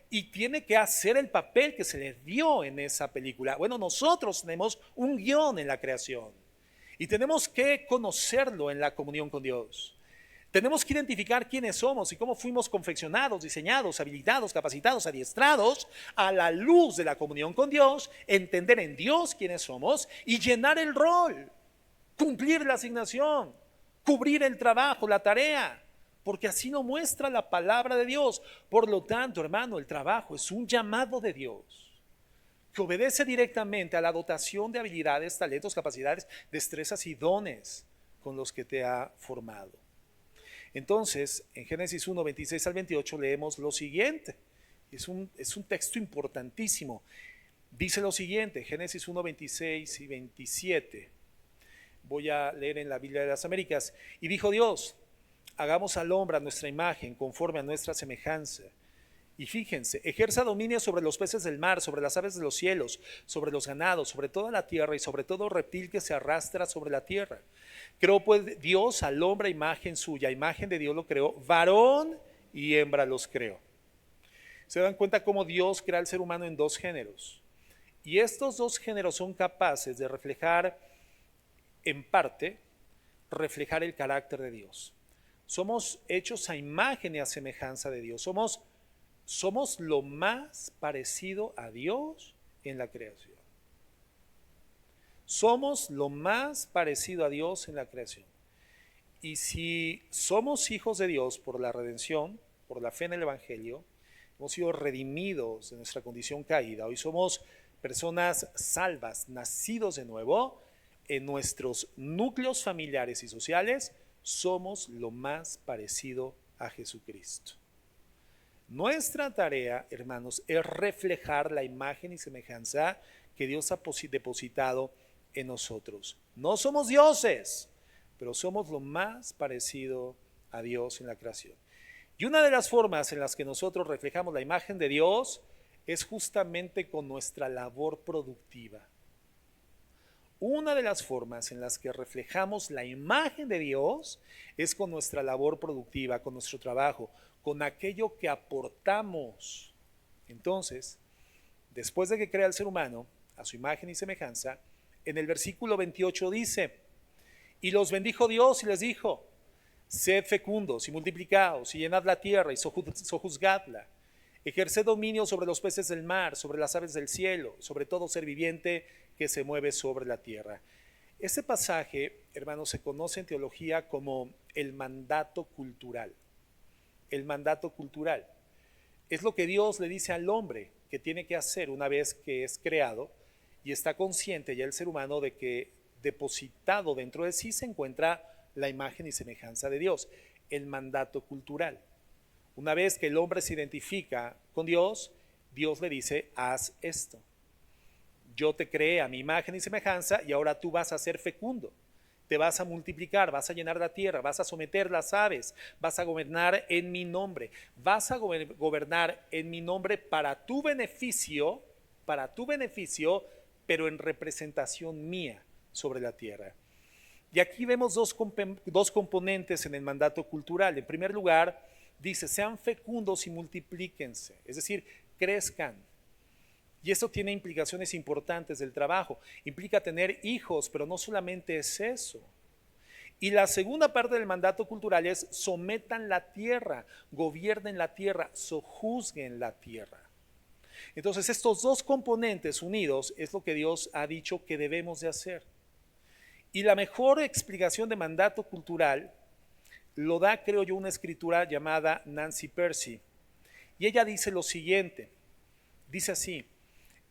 y tiene que hacer el papel que se le dio en esa película. Bueno, nosotros tenemos un guión en la creación y tenemos que conocerlo en la comunión con Dios. Tenemos que identificar quiénes somos y cómo fuimos confeccionados, diseñados, habilitados, capacitados, adiestrados a la luz de la comunión con Dios, entender en Dios quiénes somos y llenar el rol, cumplir la asignación, cubrir el trabajo, la tarea, porque así nos muestra la palabra de Dios. Por lo tanto, hermano, el trabajo es un llamado de Dios que obedece directamente a la dotación de habilidades, talentos, capacidades, destrezas y dones con los que te ha formado. Entonces, en Génesis 1, 26 al 28 leemos lo siguiente. Es un texto importantísimo. Dice lo siguiente, Génesis 1, 26 y 27. Voy a leer en la Biblia de las Américas. Y dijo Dios, hagamos al hombre a nuestra imagen, conforme a nuestra semejanza. Y fíjense, ejerza dominio sobre los peces del mar, sobre las aves de los cielos, sobre los ganados, sobre toda la tierra y sobre todo reptil que se arrastra sobre la tierra. Creó pues Dios al hombre a imagen suya, imagen de Dios lo creó, varón y hembra los creó. Se dan cuenta cómo Dios crea al ser humano en dos géneros. Y estos dos géneros son capaces de reflejar, en parte, reflejar el carácter de Dios. Somos hechos a imagen y a semejanza de Dios. Somos lo más parecido a Dios en la creación. Somos lo más parecido a Dios en la creación. Y si somos hijos de Dios por la redención, por la fe en el Evangelio, hemos sido redimidos de nuestra condición caída, hoy somos personas salvas, nacidos de nuevo, en nuestros núcleos familiares y sociales, somos lo más parecido a Jesucristo. Nuestra tarea, hermanos, es reflejar la imagen y semejanza que Dios ha depositado en nosotros. No somos dioses, pero somos lo más parecido a Dios en la creación. Y una de las formas en las que nosotros reflejamos la imagen de Dios es justamente con nuestra labor productiva. Una de las formas en las que reflejamos la imagen de Dios es con nuestra labor productiva, con nuestro trabajo, con aquello que aportamos. Entonces, después de que crea el ser humano a su imagen y semejanza, en el versículo 28 dice, y los bendijo Dios y les dijo, sed fecundos y multiplicaos y llenad la tierra y sojuzgadla, ejerced dominio sobre los peces del mar, sobre las aves del cielo, sobre todo ser viviente que se mueve sobre la tierra. Este pasaje, hermanos, se conoce en teología como el mandato cultural. El mandato cultural es lo que Dios le dice al hombre que tiene que hacer una vez que es creado y está consciente ya el ser humano de que depositado dentro de sí se encuentra la imagen y semejanza de Dios, el mandato cultural. Una vez que el hombre se identifica con Dios, Dios le dice, haz esto. Yo te creé a mi imagen y semejanza y ahora tú vas a ser fecundo. Te vas a multiplicar, vas a llenar la tierra, vas a someter las aves, vas a gobernar en mi nombre. Vas a gobernar en mi nombre para tu beneficio, pero en representación mía sobre la tierra. Y aquí vemos dos componentes en el mandato cultural. En primer lugar, dice, sean fecundos y multiplíquense, es decir, crezcan. Y esto tiene implicaciones importantes del trabajo. Implica tener hijos, pero no solamente es eso. Y la segunda parte del mandato cultural es sometan la tierra, gobiernen la tierra, sojuzguen la tierra. Entonces estos dos componentes unidos es lo que Dios ha dicho que debemos de hacer. Y la mejor explicación de mandato cultural lo da, creo yo, una escritura llamada Nancy Pearcey. Y ella dice lo siguiente, dice así: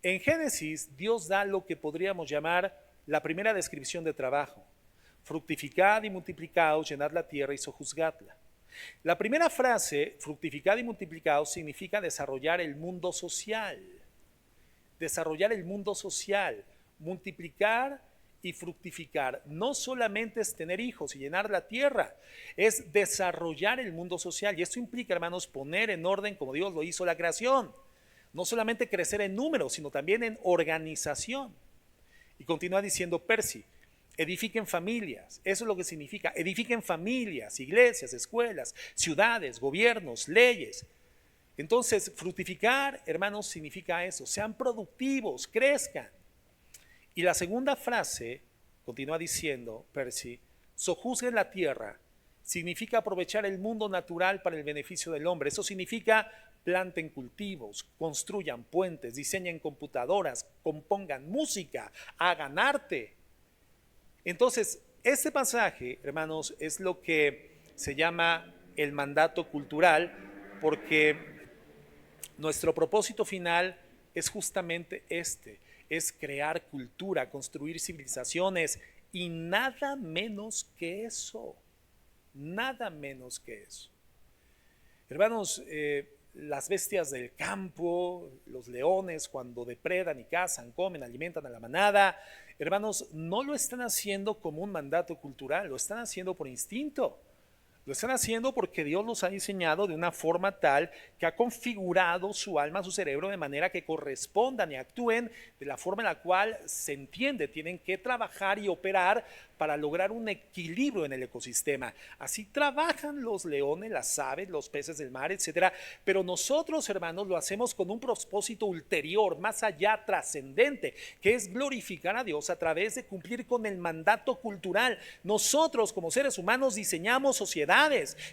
en Génesis Dios da lo que podríamos llamar la primera descripción de trabajo. Fructificad y multiplicaos, llenad la tierra y sojuzgadla. La primera frase, fructificad y multiplicaos, significa desarrollar el mundo social. Desarrollar el mundo social, multiplicar y fructificar. No solamente es tener hijos y llenar la tierra, es desarrollar el mundo social. Y esto implica, hermanos, poner en orden como Dios lo hizo la creación. No solamente crecer en números, sino también en organización. Y continúa diciendo Pearcey: edifiquen familias, eso es lo que significa, edifiquen familias, iglesias, escuelas, ciudades, gobiernos, leyes. Entonces, fructificar, hermanos, significa eso, sean productivos, crezcan. Y la segunda frase, continúa diciendo Pearcey, sojuzguen la tierra, significa aprovechar el mundo natural para el beneficio del hombre. Eso significa planten cultivos, construyan puentes, diseñen computadoras, compongan música, hagan arte. Entonces, este pasaje, hermanos, es lo que se llama el mandato cultural, porque nuestro propósito final es justamente este, es crear cultura, construir civilizaciones y nada menos que eso, nada menos que eso. Hermanos, las bestias del campo, los leones cuando depredan y cazan, comen, alimentan a la manada, hermanos, no lo están haciendo como un mandato cultural, lo están haciendo por instinto. Lo están haciendo porque Dios los ha diseñado de una forma tal que ha configurado su alma, su cerebro, de manera que correspondan y actúen de la forma en la cual se entiende. Tienen que trabajar y operar para lograr un equilibrio en el ecosistema. Así trabajan los leones, las aves, los peces del mar, etcétera. Pero nosotros, hermanos, lo hacemos con un propósito ulterior, más allá, trascendente, que es glorificar a Dios a través de cumplir con el mandato cultural. Nosotros, como seres humanos, diseñamos sociedades,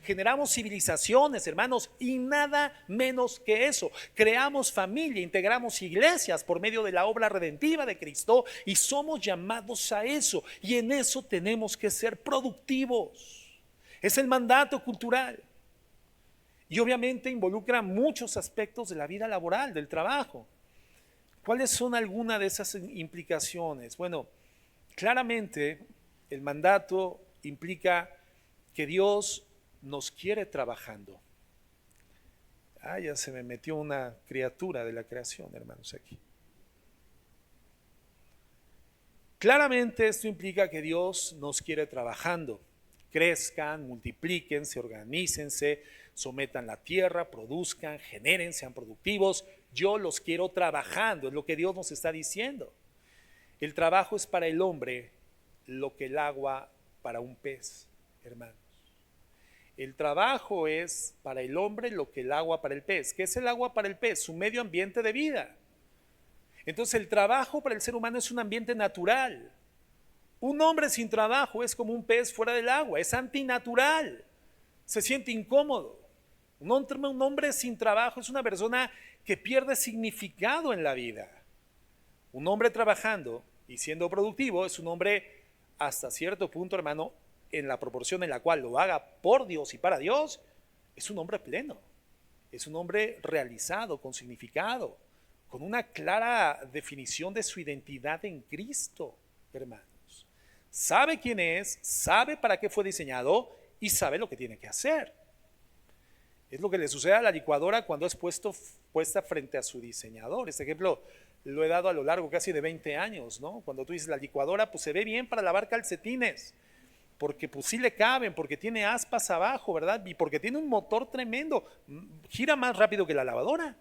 generamos civilizaciones, hermanos, y nada menos que eso. Creamos familia, integramos iglesias por medio de la obra redentiva de Cristo y somos llamados a eso. Y en eso tenemos que ser productivos. Es el mandato cultural. Y obviamente involucra muchos aspectos de la vida laboral, del trabajo. ¿Cuáles son algunas de esas implicaciones? Bueno, claramente el mandato implica que Dios nos quiere trabajando. Ya se me metió una criatura de la creación, hermanos, aquí. Claramente esto implica que Dios nos quiere trabajando. Crezcan, multiplíquense, organícense, sometan la tierra, produzcan, generen, sean productivos. Yo los quiero trabajando, es lo que Dios nos está diciendo. El trabajo es para el hombre lo que el agua para un pez, hermanos. El trabajo es para el hombre lo que el agua para el pez. ¿Qué es el agua para el pez? Su medio ambiente de vida. Entonces el trabajo para el ser humano es un ambiente natural. Un hombre sin trabajo es como un pez fuera del agua, es antinatural, se siente incómodo. Un hombre sin trabajo es una persona que pierde significado en la vida. Un hombre trabajando y siendo productivo es un hombre hasta cierto punto, hermano, en la proporción en la cual lo haga por Dios y para Dios, es un hombre pleno, es un hombre realizado, con significado, con una clara definición de su identidad en Cristo, hermanos. Sabe quién es, sabe para qué fue diseñado y sabe lo que tiene que hacer. Es lo que le sucede a la licuadora cuando es puesta frente a su diseñador. Este ejemplo lo he dado a lo largo casi de 20 años, ¿no? Cuando tú dices la licuadora, pues se ve bien para lavar calcetines, porque pues sí le caben, porque tiene aspas abajo, ¿verdad? Y porque tiene un motor tremendo, gira más rápido que la lavadora.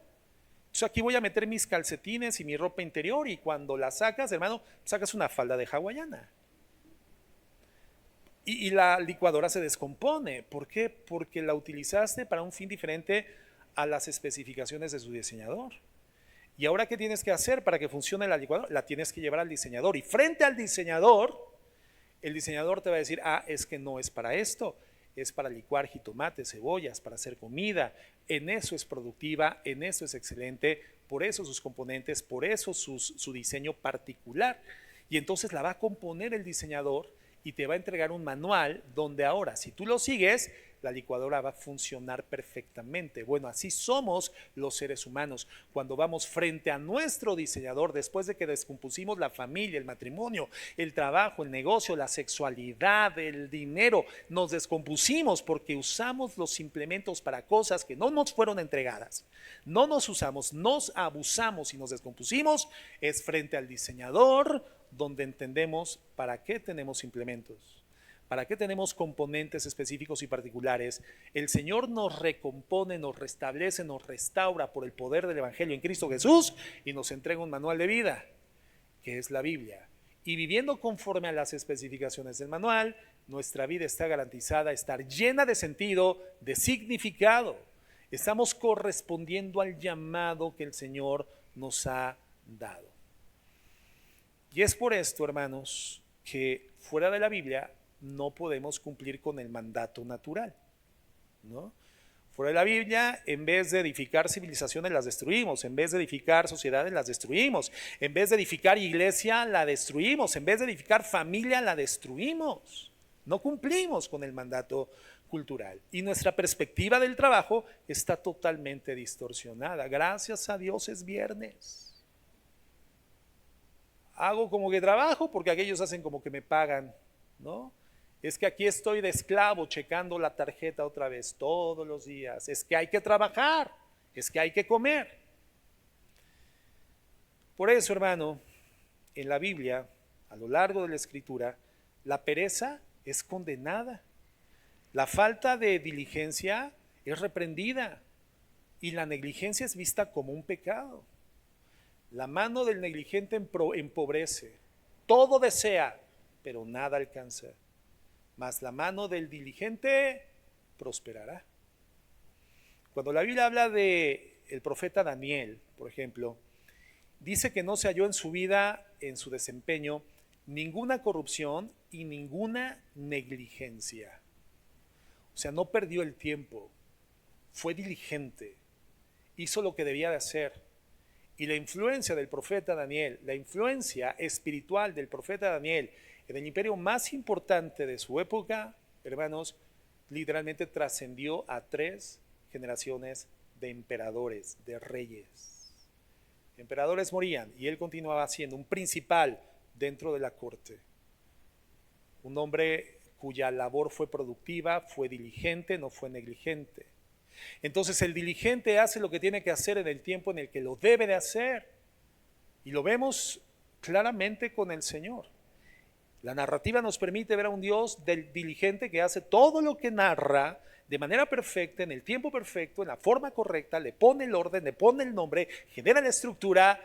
Entonces aquí voy a meter mis calcetines y mi ropa interior y cuando la sacas, hermano, sacas una falda de hawaiana. Y la licuadora se descompone. ¿Por qué? Porque la utilizaste para un fin diferente a las especificaciones de su diseñador. ¿Y ahora qué tienes que hacer para que funcione la licuadora? La tienes que llevar al diseñador. Y frente al diseñador, el diseñador te va a decir, es que no es para esto, es para licuar jitomates, cebollas, para hacer comida. En eso es productiva, en eso es excelente, por eso sus componentes, por eso su diseño particular. Y entonces la va a componer el diseñador y te va a entregar un manual donde ahora, si tú lo sigues, la licuadora va a funcionar perfectamente. Bueno, así somos los seres humanos. Cuando vamos frente a nuestro diseñador, después de que descompusimos la familia, el matrimonio, el trabajo, el negocio, la sexualidad, el dinero, nos descompusimos porque usamos los implementos para cosas que no nos fueron entregadas. No nos usamos, nos abusamos y nos descompusimos. Es frente al diseñador donde entendemos para qué tenemos implementos. ¿Para qué tenemos componentes específicos y particulares? El Señor nos recompone, nos restablece, nos restaura por el poder del Evangelio en Cristo Jesús y nos entrega un manual de vida, que es la Biblia. Y viviendo conforme a las especificaciones del manual, nuestra vida está garantizada a estar llena de sentido, de significado. Estamos correspondiendo al llamado que el Señor nos ha dado. Y es por esto, hermanos, que fuera de la Biblia no podemos cumplir con el mandato natural, ¿no? Fuera de la Biblia, en vez de edificar civilizaciones, las destruimos. En vez de edificar sociedades, las destruimos. En vez de edificar iglesia, la destruimos. En vez de edificar familia, la destruimos. No cumplimos con el mandato cultural. Y nuestra perspectiva del trabajo está totalmente distorsionada. Gracias a Dios es viernes. Hago como que trabajo porque aquellos hacen como que me pagan, ¿no? Es que aquí estoy de esclavo checando la tarjeta otra vez todos los días. Es que hay que trabajar, es que hay que comer. Por eso, hermano, en la Biblia, a lo largo de la Escritura, la pereza es condenada. La falta de diligencia es reprendida y la negligencia es vista como un pecado. La mano del negligente empobrece, todo desea, pero nada alcanza. Mas la mano del diligente prosperará. Cuando la Biblia habla de el profeta Daniel, por ejemplo, dice que no se halló en su vida, en su desempeño, ninguna corrupción y ninguna negligencia. O sea, no perdió el tiempo, fue diligente, hizo lo que debía de hacer. Y la influencia del profeta Daniel, la influencia espiritual del profeta Daniel en el imperio más importante de su época, hermanos, literalmente trascendió a 3 generaciones de emperadores, de reyes. Emperadores morían y él continuaba siendo un principal dentro de la corte. Un hombre cuya labor fue productiva, fue diligente, no fue negligente. Entonces el diligente hace lo que tiene que hacer en el tiempo en el que lo debe de hacer. Y lo vemos claramente con el Señor. La narrativa nos permite ver a un Dios del diligente que hace todo lo que narra de manera perfecta, en el tiempo perfecto, en la forma correcta, le pone el orden, le pone el nombre, genera la estructura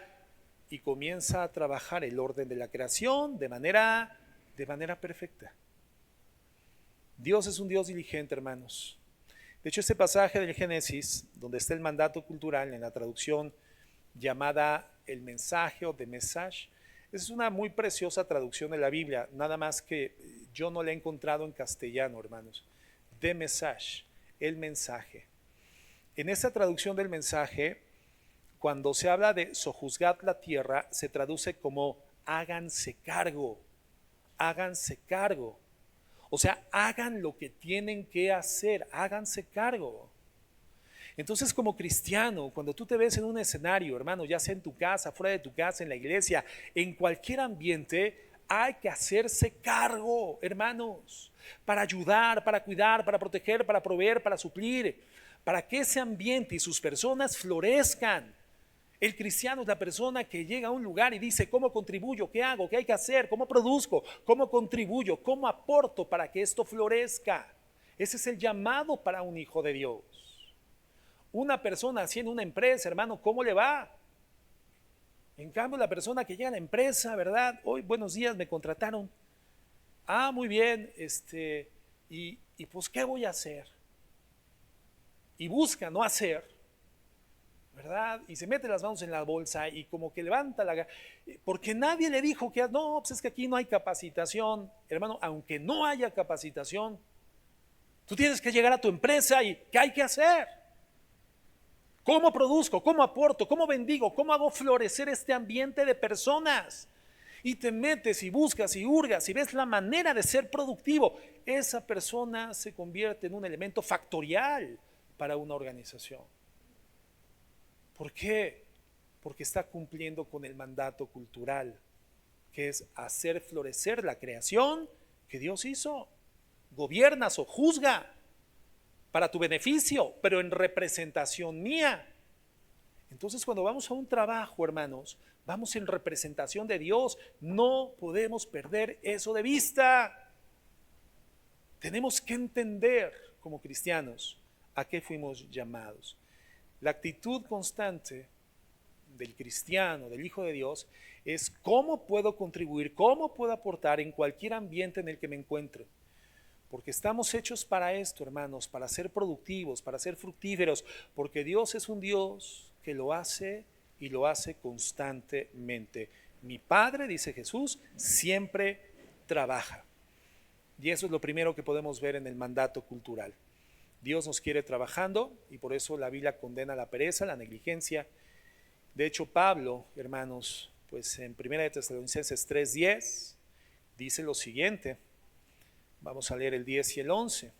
y comienza a trabajar el orden de la creación de manera perfecta. Dios es un Dios diligente, hermanos. De hecho, este pasaje del Génesis, donde está el mandato cultural en la traducción llamada el mensaje o the message, es una muy preciosa traducción de la Biblia, nada más que yo no la he encontrado en castellano, hermanos. The message, el mensaje. En esta traducción del mensaje, cuando se habla de sojuzgad la tierra, se traduce como háganse cargo, háganse cargo. O sea, hagan lo que tienen que hacer, háganse cargo. Entonces, como cristiano, cuando tú te ves en un escenario, hermano, ya sea en tu casa, fuera de tu casa, en la iglesia, en cualquier ambiente, hay que hacerse cargo, hermanos, para ayudar, para cuidar, para proteger, para proveer, para suplir, para que ese ambiente y sus personas florezcan. El cristiano es la persona que llega a un lugar y dice, ¿cómo contribuyo? ¿Qué hago? ¿Qué hay que hacer? ¿Cómo produzco? ¿Cómo contribuyo? ¿Cómo aporto para que esto florezca? Ese es el llamado para un hijo de Dios. Una persona haciendo una empresa, hermano, ¿cómo le va? En cambio, la persona que llega a la empresa, ¿verdad? Hoy, buenos días, me contrataron. Muy bien, y pues, ¿qué voy a hacer? Y busca no hacer, ¿verdad? Y se mete las manos en la bolsa y como que levanta porque nadie le dijo que no, pues es que aquí no hay capacitación. Hermano, aunque no haya capacitación, tú tienes que llegar a tu empresa y ¿qué hay que hacer? ¿Cómo produzco? ¿Cómo aporto? ¿Cómo bendigo? ¿Cómo hago florecer este ambiente de personas? Y te metes y buscas y hurgas y ves la manera de ser productivo. Esa persona se convierte en un elemento factorial para una organización. ¿Por qué? Porque está cumpliendo con el mandato cultural, que es hacer florecer la creación que Dios hizo. Gobiernas o juzga para tu beneficio, pero en representación mía. Entonces, cuando vamos a un trabajo, hermanos, vamos en representación de Dios. No podemos perder eso de vista. Tenemos que entender como cristianos a qué fuimos llamados. La actitud constante del cristiano, del Hijo de Dios, es cómo puedo contribuir, cómo puedo aportar en cualquier ambiente en el que me encuentre. Porque estamos hechos para esto, hermanos, para ser productivos, para ser fructíferos, porque Dios es un Dios que lo hace y lo hace constantemente. Mi Padre, dice Jesús, siempre trabaja. Y eso es lo primero que podemos ver en el mandato cultural. Dios nos quiere trabajando y por eso la Biblia condena la pereza, la negligencia. De hecho, Pablo, hermanos, pues en 1 de Tesalonicenses 3:10 dice lo siguiente. Vamos a leer el 10 y el 11.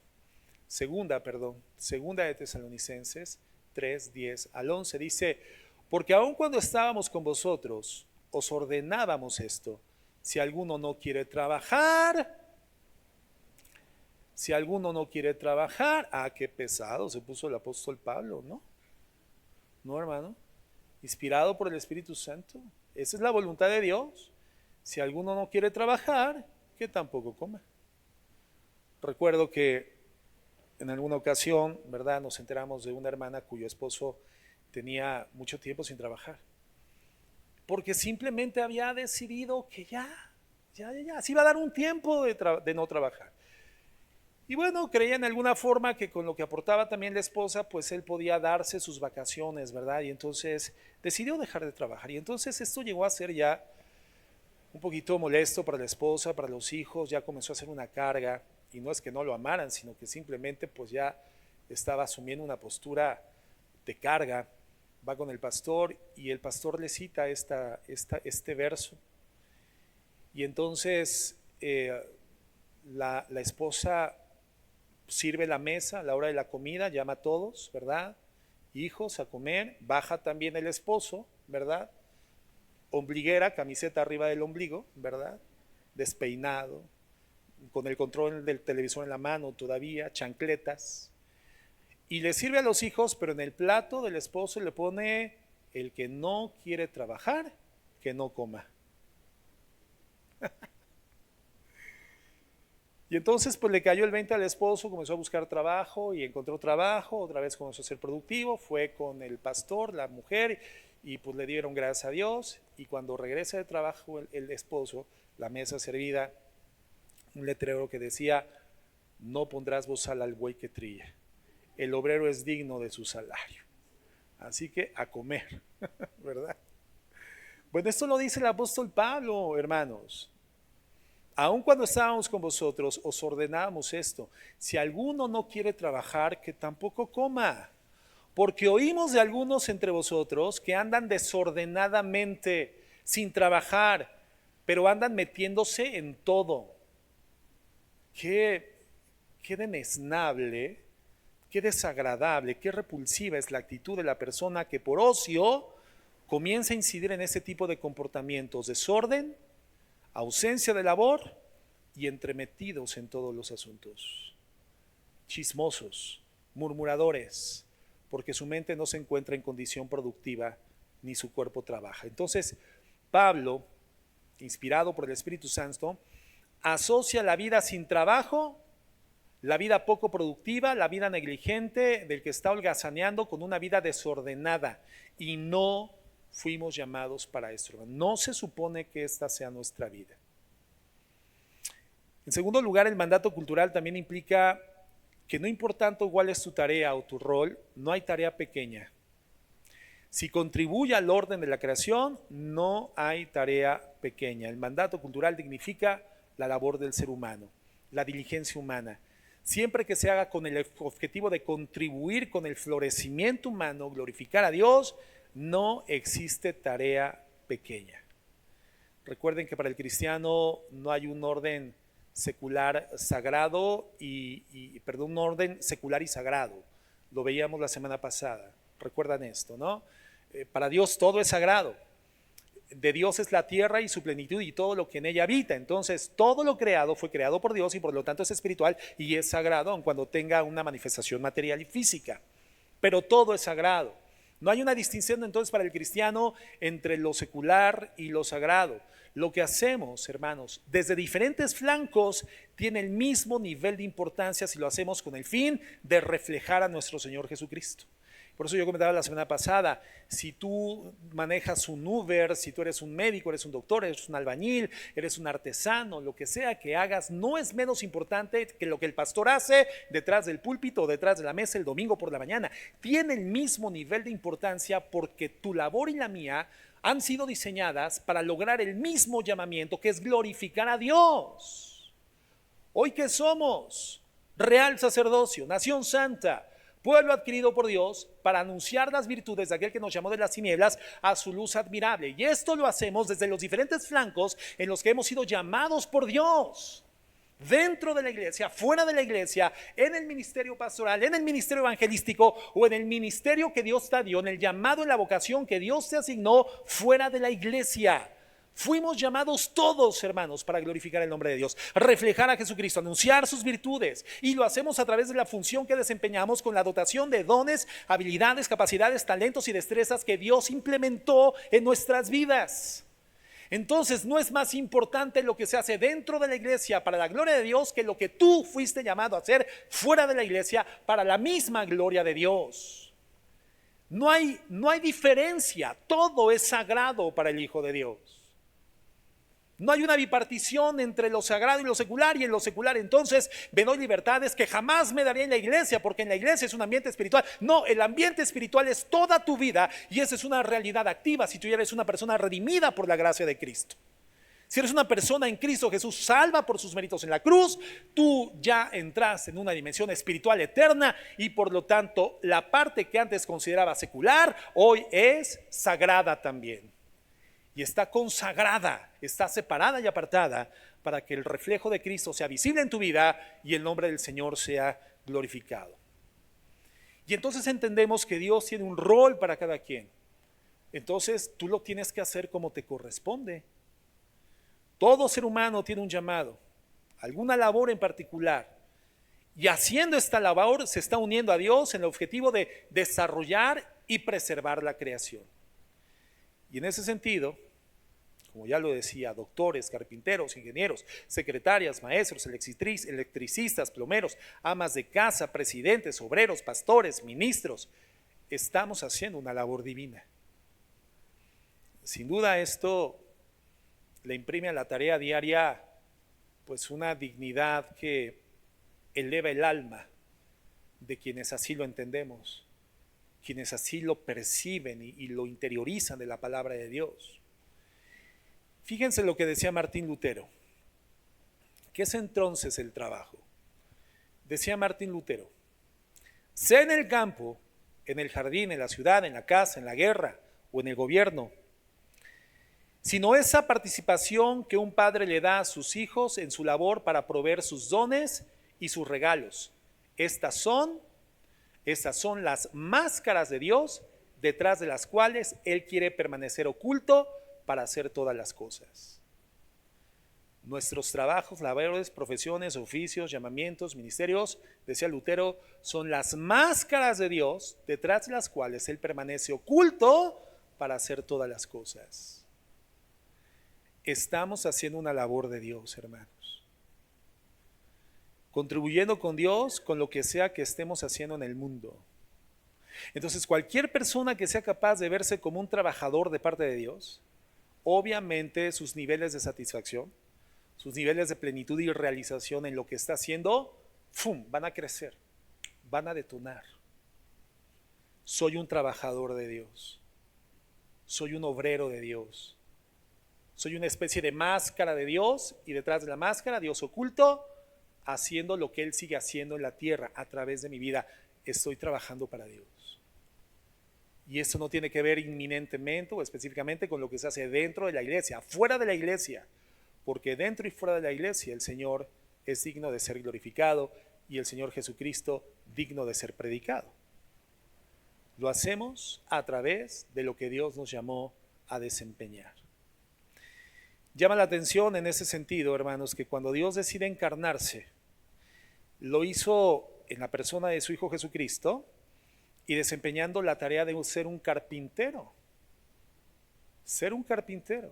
Segunda de Tesalonicenses 3:10 al 11 dice, porque aun cuando estábamos con vosotros, os ordenábamos esto, si alguno no quiere trabajar, qué pesado se puso el apóstol Pablo, ¿no? No, hermano, inspirado por el Espíritu Santo. Esa es la voluntad de Dios. Si alguno no quiere trabajar, que tampoco coma. Recuerdo que en alguna ocasión, ¿verdad? Nos enteramos de una hermana cuyo esposo tenía mucho tiempo sin trabajar. Porque simplemente había decidido que ya, se iba a dar un tiempo de no trabajar. Y bueno, creía en alguna forma que con lo que aportaba también la esposa, pues él podía darse sus vacaciones, ¿verdad? Y entonces decidió dejar de trabajar. Y entonces esto llegó a ser ya un poquito molesto para la esposa, para los hijos, ya comenzó a ser una carga. Y no es que no lo amaran, sino que simplemente pues ya estaba asumiendo una postura de carga. Va con el pastor y el pastor le cita este verso. Y entonces la esposa sirve la mesa a la hora de la comida, llama a todos, ¿verdad? Hijos a comer, baja también el esposo, ¿verdad? Ombliguera, camiseta arriba del ombligo, ¿verdad? Despeinado, con el control del televisor en la mano todavía, chancletas. Y le sirve a los hijos, pero en el plato del esposo le pone, el que no quiere trabajar, que no coma. Y entonces pues le cayó el 20 al esposo, comenzó a buscar trabajo y encontró trabajo, otra vez comenzó a ser productivo, fue con el pastor, la mujer, y pues le dieron gracias a Dios. Y cuando regresa de trabajo el esposo, la mesa servida, un letrero que decía, no pondrás bozal al buey que trilla, el obrero es digno de su salario. Así que a comer, ¿verdad? Bueno, esto lo dice el apóstol Pablo, hermanos. Aun cuando estábamos con vosotros, os ordenábamos esto. Si alguno no quiere trabajar, que tampoco coma. Porque oímos de algunos entre vosotros que andan desordenadamente, sin trabajar, pero andan metiéndose en todo. Qué demeznable, qué desagradable, qué repulsiva es la actitud de la persona que por ocio comienza a incidir en ese tipo de comportamientos: desorden, ausencia de labor y entremetidos en todos los asuntos. Chismosos, murmuradores, porque su mente no se encuentra en condición productiva ni su cuerpo trabaja. Entonces, Pablo, inspirado por el Espíritu Santo, asocia la vida sin trabajo, la vida poco productiva, la vida negligente del que está holgazaneando con una vida desordenada. Y no fuimos llamados para esto. No se supone que esta sea nuestra vida. En segundo lugar, el mandato cultural también implica que no importando cuál es tu tarea o tu rol, no hay tarea pequeña. Si contribuye al orden de la creación, no hay tarea pequeña. El mandato cultural dignifica la labor del ser humano, la diligencia humana. Siempre que se haga con el objetivo de contribuir con el florecimiento humano, glorificar a Dios, no existe tarea pequeña. Recuerden que para el cristiano no hay un orden secular sagrado un orden secular y sagrado. Lo veíamos la semana pasada. Recuerdan esto, ¿no? Para Dios todo es sagrado. De Dios es la tierra y su plenitud y todo lo que en ella habita. Entonces, todo lo creado fue creado por Dios y por lo tanto es espiritual y es sagrado, aun cuando tenga una manifestación material y física. Pero todo es sagrado. No hay una distinción entonces para el cristiano entre lo secular y lo sagrado. Lo que hacemos, hermanos, desde diferentes flancos tiene el mismo nivel de importancia si lo hacemos con el fin de reflejar a nuestro Señor Jesucristo. Por eso yo comentaba la semana pasada, si tú manejas un Uber, si tú eres un médico, eres un doctor, eres un albañil, eres un artesano, lo que sea que hagas, no es menos importante que lo que el pastor hace detrás del púlpito o detrás de la mesa el domingo por la mañana. Tiene el mismo nivel de importancia porque tu labor y la mía han sido diseñadas para lograr el mismo llamamiento, que es glorificar a Dios. Hoy que somos real sacerdocio, nación santa, pueblo adquirido por Dios, para anunciar las virtudes de aquel que nos llamó de las tinieblas a su luz admirable. Y esto lo hacemos desde los diferentes flancos en los que hemos sido llamados por Dios. Dentro de la iglesia, fuera de la iglesia, en el ministerio pastoral, en el ministerio evangelístico o en el ministerio que Dios te dio, en el llamado, en la vocación que Dios te asignó fuera de la iglesia. Fuimos llamados todos, hermanos, para glorificar el nombre de Dios, reflejar a Jesucristo, anunciar sus virtudes, y lo hacemos a través de la función que desempeñamos con la dotación de dones, habilidades, capacidades, talentos y destrezas que Dios implementó en nuestras vidas. Entonces no es más importante lo que se hace dentro de la iglesia para la gloria de Dios que lo que tú fuiste llamado a hacer fuera de la iglesia para la misma gloria de Dios. No hay diferencia, todo es sagrado para el Hijo de Dios. No hay una bipartición entre lo sagrado y lo secular, y en lo secular entonces me doy libertades que jamás me daría en la iglesia, porque en la iglesia es un ambiente espiritual. No, el ambiente espiritual es toda tu vida y esa es una realidad activa si tú eres una persona redimida por la gracia de Cristo. Si eres una persona en Cristo Jesús salva por sus méritos en la cruz, tú ya entras en una dimensión espiritual eterna y por lo tanto la parte que antes consideraba secular hoy es sagrada también. Y está consagrada, está separada y apartada para que el reflejo de Cristo sea visible en tu vida y el nombre del Señor sea glorificado. Y entonces entendemos que Dios tiene un rol para cada quien. Entonces tú lo tienes que hacer como te corresponde. Todo ser humano tiene un llamado, alguna labor en particular. Y haciendo esta labor se está uniendo a Dios en el objetivo de desarrollar y preservar la creación. Y en ese sentido, como ya lo decía, doctores, carpinteros, ingenieros, secretarias, maestros, electricistas, plomeros, amas de casa, presidentes, obreros, pastores, ministros, estamos haciendo una labor divina. Sin duda esto le imprime a la tarea diaria pues una dignidad que eleva el alma de quienes así lo entendemos, quienes así lo perciben y lo interiorizan de la palabra de Dios. Fíjense lo que decía Martín Lutero. ¿Qué es entonces el trabajo? Decía Martín Lutero: sea en el campo, en el jardín, en la ciudad, en la casa, en la guerra o en el gobierno, sino esa participación que un padre le da a sus hijos en su labor para proveer sus dones y sus regalos. Estas son las máscaras de Dios detrás de las cuales Él quiere permanecer oculto para hacer todas las cosas. Nuestros trabajos, labores, profesiones, oficios, llamamientos, ministerios, decía Lutero, son las máscaras de Dios detrás de las cuales Él permanece oculto para hacer todas las cosas. Estamos haciendo una labor de Dios, hermanos. Contribuyendo con Dios con lo que sea que estemos haciendo en el mundo. Entonces, cualquier persona que sea capaz de verse como un trabajador de parte de Dios, obviamente sus niveles de satisfacción, sus niveles de plenitud y realización en lo que está haciendo, van a crecer, van a detonar. Soy un trabajador de Dios. soy un obrero de Dios. Soy una especie de máscara de Dios y detrás de la máscara, Dios oculto, haciendo lo que Él sigue haciendo en la tierra a través de mi vida. Estoy trabajando para Dios. Y esto no tiene que ver inminentemente o específicamente con lo que se hace dentro de la iglesia, fuera de la iglesia, porque dentro y fuera de la iglesia el Señor es digno de ser glorificado y el Señor Jesucristo digno de ser predicado. Lo hacemos a través de lo que Dios nos llamó a desempeñar. Llama la atención en ese sentido, hermanos, que cuando Dios decide encarnarse, lo hizo en la persona de su Hijo Jesucristo y desempeñando la tarea de ser un carpintero. Ser un carpintero.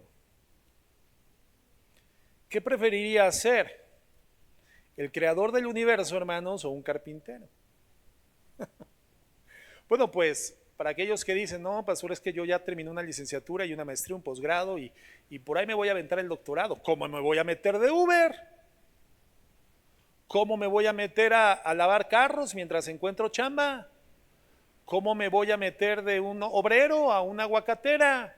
¿Qué preferiría ser? ¿El creador del universo, hermanos, o un carpintero? Bueno, pues para aquellos que dicen, no, pastor, es que yo ya terminé una licenciatura y una maestría, un posgrado y por ahí me voy a aventar el doctorado. ¿Cómo me voy a meter de Uber? ¿Cómo me voy a meter a lavar carros mientras encuentro chamba? ¿Cómo me voy a meter de un obrero a una aguacatera?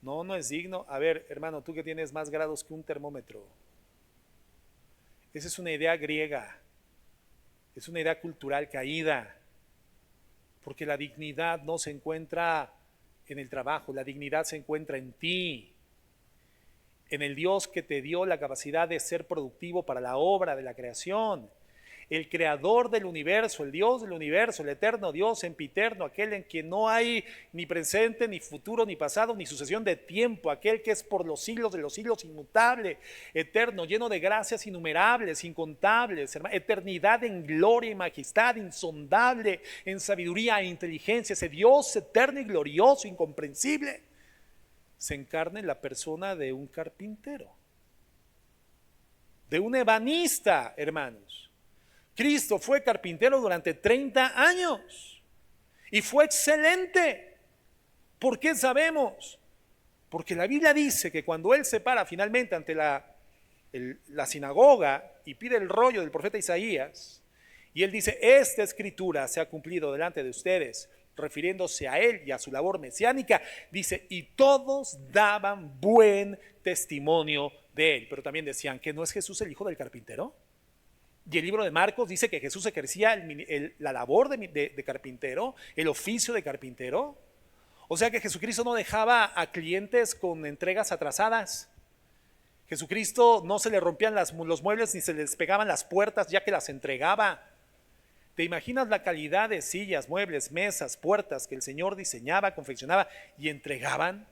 No, no es digno. A ver, hermano, tú que tienes más grados que un termómetro. Esa es una idea griega. Es una idea cultural caída. Porque la dignidad no se encuentra en el trabajo, la dignidad se encuentra en ti, en el Dios que te dio la capacidad de ser productivo para la obra de la creación, el creador del universo, el Dios del universo, el eterno Dios sempiterno, aquel en quien no hay ni presente, ni futuro, ni pasado, ni sucesión de tiempo, aquel que es por los siglos de los siglos inmutable, eterno, lleno de gracias innumerables, incontables, eternidad en gloria y majestad, insondable en sabiduría e inteligencia, ese Dios eterno y glorioso, incomprensible, se encarna en la persona de un carpintero, de un ebanista, hermanos. Cristo fue carpintero durante 30 años y fue excelente. ¿Por qué sabemos? Porque la Biblia dice que cuando Él se para finalmente ante la sinagoga y pide el rollo del profeta Isaías, y Él dice, esta escritura se ha cumplido delante de ustedes, refiriéndose a Él y a su labor mesiánica, dice, y todos daban buen testimonio de Él. Pero también decían, ¿que no es Jesús el hijo del carpintero? Y el libro de Marcos dice que Jesús ejercía la labor de carpintero, el oficio de carpintero. O sea que Jesucristo no dejaba a clientes con entregas atrasadas. Jesucristo no se le rompían los muebles ni se le despegaban las puertas ya que las entregaba. ¿Te imaginas la calidad de sillas, muebles, mesas, puertas que el Señor diseñaba, confeccionaba y entregaban?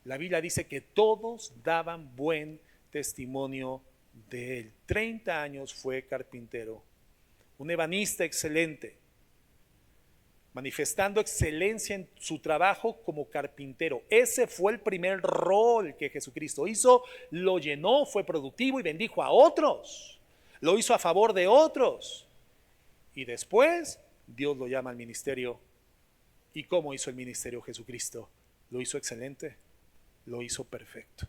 La Biblia dice que todos daban buen testimonio de Él. 30 años fue carpintero, un ebanista excelente, manifestando excelencia en su trabajo como carpintero. Ese fue el primer rol que Jesucristo hizo, lo llenó, fue productivo y bendijo a otros, lo hizo a favor de otros. Y después Dios lo llama al ministerio. ¿Y cómo hizo el ministerio Jesucristo? Lo hizo excelente, lo hizo perfecto.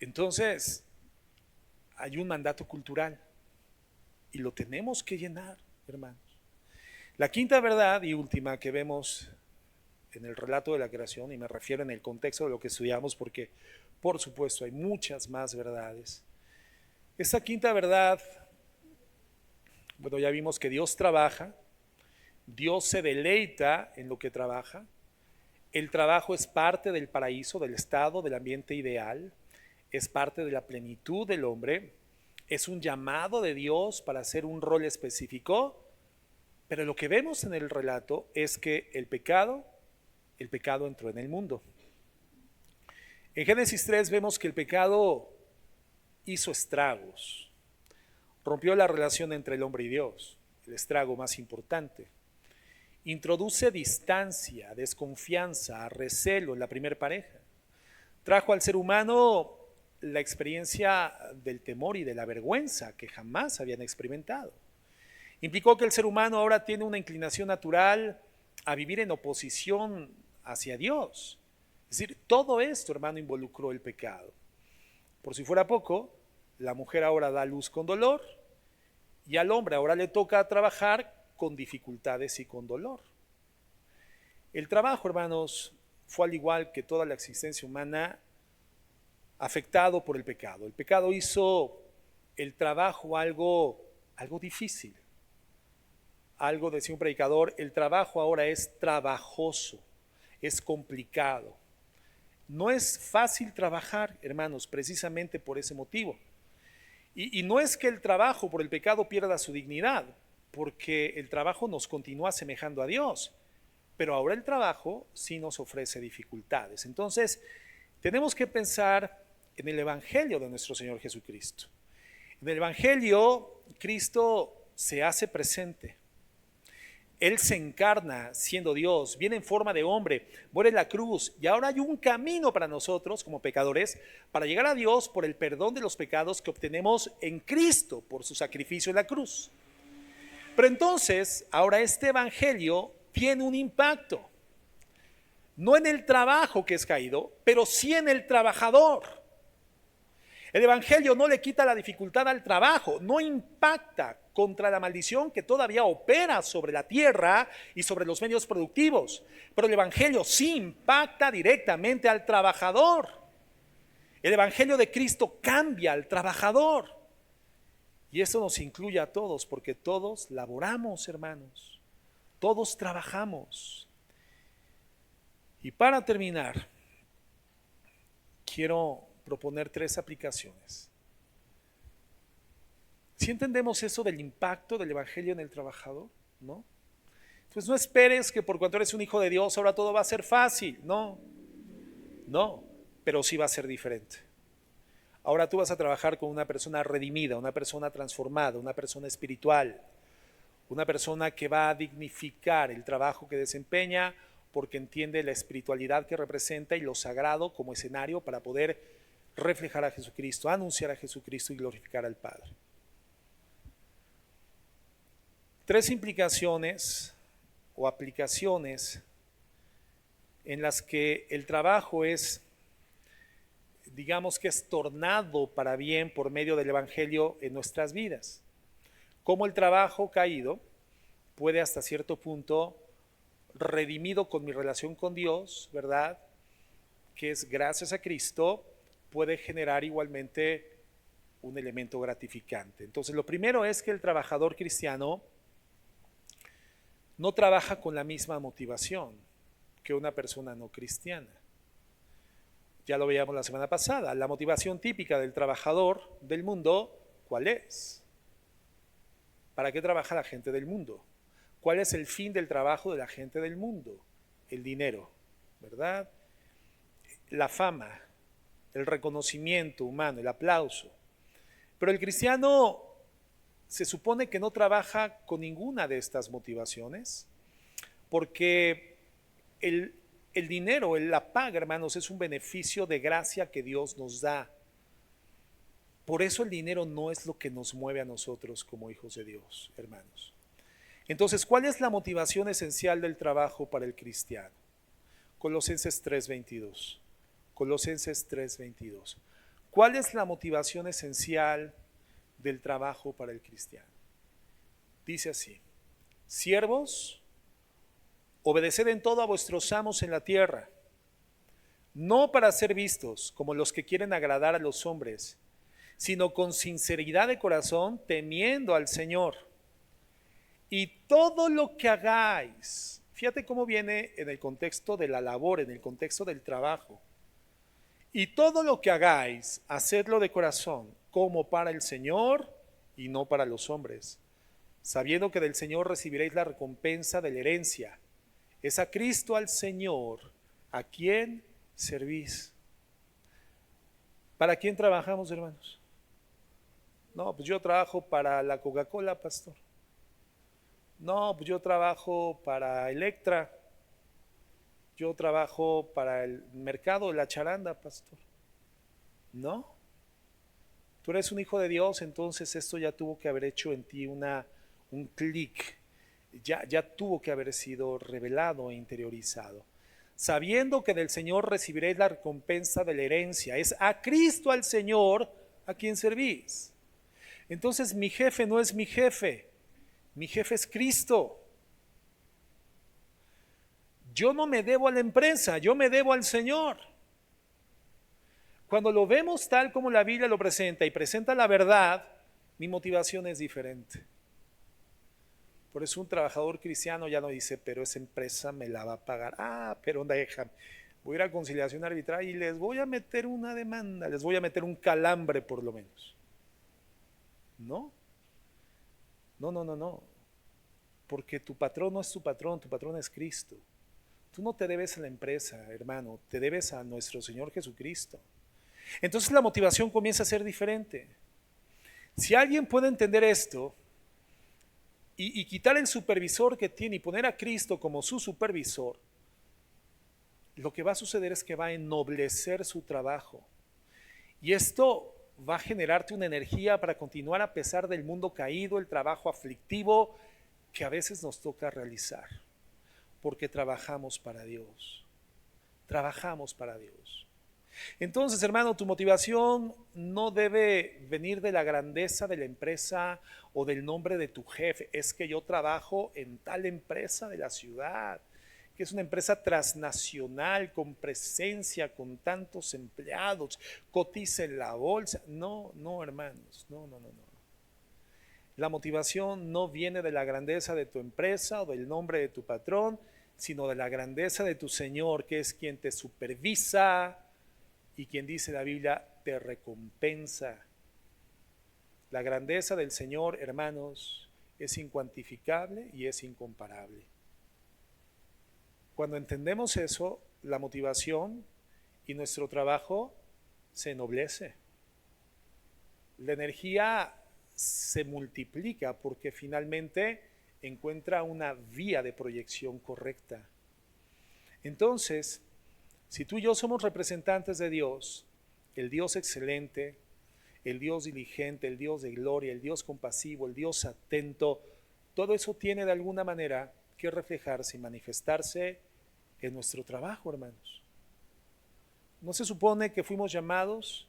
Entonces, hay un mandato cultural y lo tenemos que llenar, hermanos. La quinta verdad y última que vemos en el relato de la creación, y me refiero en el contexto de lo que estudiamos, porque por supuesto hay muchas más verdades. Esta quinta verdad, bueno, ya vimos que Dios trabaja, Dios se deleita en lo que trabaja, el trabajo es parte del paraíso, del estado, del ambiente ideal, es parte de la plenitud del hombre, es un llamado de Dios para hacer un rol específico, pero lo que vemos en el relato es que el pecado entró en el mundo. En Génesis 3 vemos que el pecado hizo estragos, rompió la relación entre el hombre y Dios, el estrago más importante. Introduce distancia, desconfianza, recelo en la primera pareja. Trajo al ser humano la experiencia del temor y de la vergüenza que jamás habían experimentado. Implicó que el ser humano ahora tiene una inclinación natural a vivir en oposición hacia Dios. Es decir, todo esto, hermano, involucró el pecado. Por si fuera poco, la mujer ahora da luz con dolor y al hombre ahora le toca trabajar con dificultades y con dolor. El trabajo, hermanos, fue al igual que toda la existencia humana afectado por el pecado. El pecado hizo el trabajo algo difícil. Algo, decía un predicador, el trabajo ahora es trabajoso, es complicado. No es fácil trabajar, hermanos, precisamente por ese motivo. Y no es que el trabajo por el pecado pierda su dignidad, porque el trabajo nos continúa asemejando a Dios, pero ahora el trabajo sí nos ofrece dificultades. Entonces, tenemos que pensar en el Evangelio de nuestro Señor Jesucristo. En el Evangelio, Cristo se hace presente. Él se encarna siendo Dios, viene en forma de hombre, muere en la cruz y ahora hay un camino para nosotros como pecadores para llegar a Dios por el perdón de los pecados que obtenemos en Cristo por su sacrificio en la cruz. Pero entonces, ahora este evangelio tiene un impacto, no en el trabajo que es caído, pero sí en el trabajador. El evangelio no le quita la dificultad al trabajo, no impacta contra la maldición que todavía opera sobre la tierra y sobre los medios productivos, pero el evangelio sí impacta directamente al trabajador. El evangelio de Cristo cambia al trabajador y eso nos incluye a todos porque todos laboramos, hermanos, todos trabajamos. Y para terminar, quiero proponer 3 aplicaciones. ¿Sí entendemos eso del impacto del evangelio en el trabajador? ¿No? Pues no esperes que por cuanto eres un hijo de Dios ahora todo va a ser fácil. No, pero sí va a ser diferente. Ahora tú vas a trabajar con una persona redimida, una persona transformada, una persona espiritual, una persona que va a dignificar el trabajo que desempeña porque entiende la espiritualidad que representa y lo sagrado como escenario para poder reflejar a Jesucristo, anunciar a Jesucristo y glorificar al Padre. 3 implicaciones o aplicaciones en las que el trabajo es, digamos que es tornado para bien por medio del evangelio en nuestras vidas. Como el trabajo caído puede hasta cierto punto, redimido con mi relación con Dios, ¿verdad? Que es gracias a Cristo, puede generar igualmente un elemento gratificante. Entonces, lo primero es que el trabajador cristiano no trabaja con la misma motivación que una persona no cristiana. Ya lo veíamos la semana pasada. La motivación típica del trabajador del mundo, ¿cuál es? ¿Para qué trabaja la gente del mundo? ¿Cuál es el fin del trabajo de la gente del mundo? El dinero, ¿verdad? La fama, el reconocimiento humano, el aplauso. Pero el cristiano se supone que no trabaja con ninguna de estas motivaciones, porque el dinero, la paga, hermanos, es un beneficio de gracia que Dios nos da. Por eso el dinero no es lo que nos mueve a nosotros como hijos de Dios, hermanos. Entonces, ¿cuál es la motivación esencial del trabajo para el cristiano? Colosenses 3:22. Colosenses 3:22. ¿Cuál es la motivación esencial del trabajo para el cristiano? Dice así: siervos, obedeced en todo a vuestros amos en la tierra, no para ser vistos como los que quieren agradar a los hombres, sino con sinceridad de corazón, temiendo al Señor. Y todo lo que hagáis, fíjate cómo viene en el contexto de la labor, en el contexto del trabajo. Y todo lo que hagáis, hacedlo de corazón, como para el Señor y no para los hombres, sabiendo que del Señor recibiréis la recompensa de la herencia. Es a Cristo, al Señor, a quien servís. ¿Para quién trabajamos, hermanos? No, pues yo trabajo para la Coca-Cola, pastor. No, pues yo trabajo para Electra. Yo trabajo para el mercado de la charanda, pastor. No. Tú eres un hijo de Dios, entonces esto ya tuvo que haber hecho en ti un clic. Ya tuvo que haber sido revelado e interiorizado. Sabiendo que del Señor recibiréis la recompensa de la herencia. Es a Cristo, al Señor, a quien servís. Entonces mi jefe no es mi jefe. Mi jefe es Cristo. Yo no me debo a la empresa, yo me debo al Señor. Cuando lo vemos tal como la Biblia lo presenta y presenta la verdad, mi motivación es diferente. Por eso un trabajador cristiano ya no dice, pero esa empresa me la va a pagar. Pero déjame, voy a ir a conciliación arbitral y les voy a meter una demanda, les voy a meter un calambre por lo menos. No, no. Porque tu patrón no es tu patrón es Cristo. Tú no te debes a la empresa, hermano, te debes a nuestro Señor Jesucristo. Entonces la motivación comienza a ser diferente. Si alguien puede entender esto y quitar el supervisor que tiene y poner a Cristo como su supervisor, lo que va a suceder es que va a ennoblecer su trabajo. Y esto va a generarte una energía para continuar a pesar del mundo caído, el trabajo aflictivo que a veces nos toca realizar. Porque trabajamos para Dios. Trabajamos para Dios. Entonces, hermano, tu motivación no debe venir de la grandeza de la empresa o del nombre de tu jefe. Es que yo trabajo en tal empresa de la ciudad, que es una empresa transnacional con presencia, con tantos empleados, cotiza en la bolsa. No, hermanos, no. La motivación no viene de la grandeza de tu empresa o del nombre de tu patrón, sino de la grandeza de tu Señor, que es quien te supervisa y quien dice la Biblia, te recompensa. La grandeza del Señor, hermanos, es incuantificable y es incomparable. Cuando entendemos eso, la motivación y nuestro trabajo se ennoblece. La energía se multiplica porque finalmente encuentra una vía de proyección correcta. Entonces, si tú y yo somos representantes de Dios, el Dios excelente, el Dios diligente, el Dios de gloria, el Dios compasivo, el Dios atento, todo eso tiene de alguna manera que reflejarse y manifestarse en nuestro trabajo, hermanos. ¿No se supone que fuimos llamados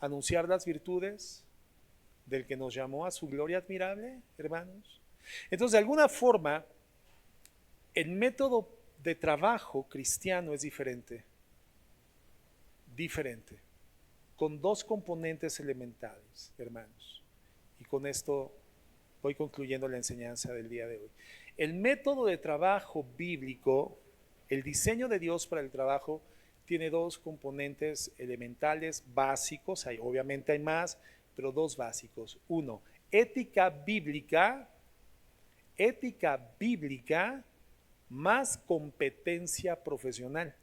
a anunciar las virtudes del que nos llamó a su gloria admirable, hermanos? Entonces, de alguna forma, el método de trabajo cristiano es diferente, con dos componentes elementales, hermanos. Y con esto voy concluyendo la enseñanza del día de hoy. El método de trabajo bíblico, el diseño de Dios para el trabajo, tiene dos componentes elementales básicos. Obviamente hay más, pero dos básicos. Uno, ética bíblica más competencia profesional.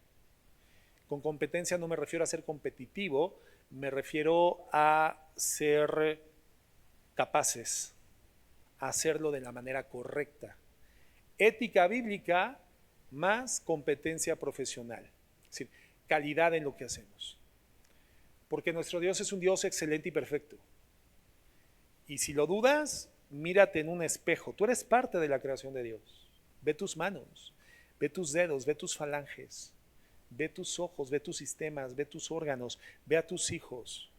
Con competencia no me refiero a ser competitivo, me refiero a ser capaces, a hacerlo de la manera correcta. Ética bíblica más competencia profesional, es decir, calidad en lo que hacemos. Porque nuestro Dios es un Dios excelente y perfecto. Y si lo dudas, mírate en un espejo. Tú eres parte de la creación de Dios. Ve tus manos, ve tus dedos, ve tus falanges, ve tus ojos, ve tus sistemas, ve tus órganos, ve a tus hijos.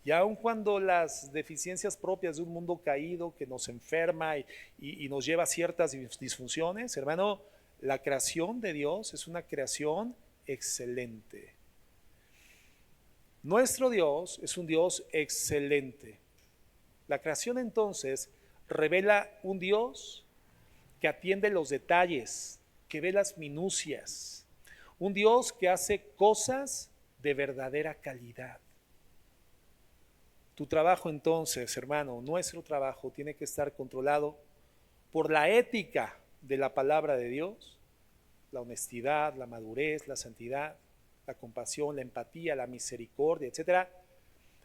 Y aun cuando las deficiencias propias de un mundo caído que nos enferma y nos lleva a ciertas disfunciones, hermano, la creación de Dios es una creación excelente. Nuestro Dios es un Dios excelente. La creación entonces revela un Dios que atiende los detalles, que ve las minucias, un Dios que hace cosas de verdadera calidad. Tu trabajo entonces, hermano, nuestro trabajo tiene que estar controlado por la ética de la palabra de Dios, la honestidad, la madurez, la santidad, la compasión, la empatía, la misericordia, etcétera.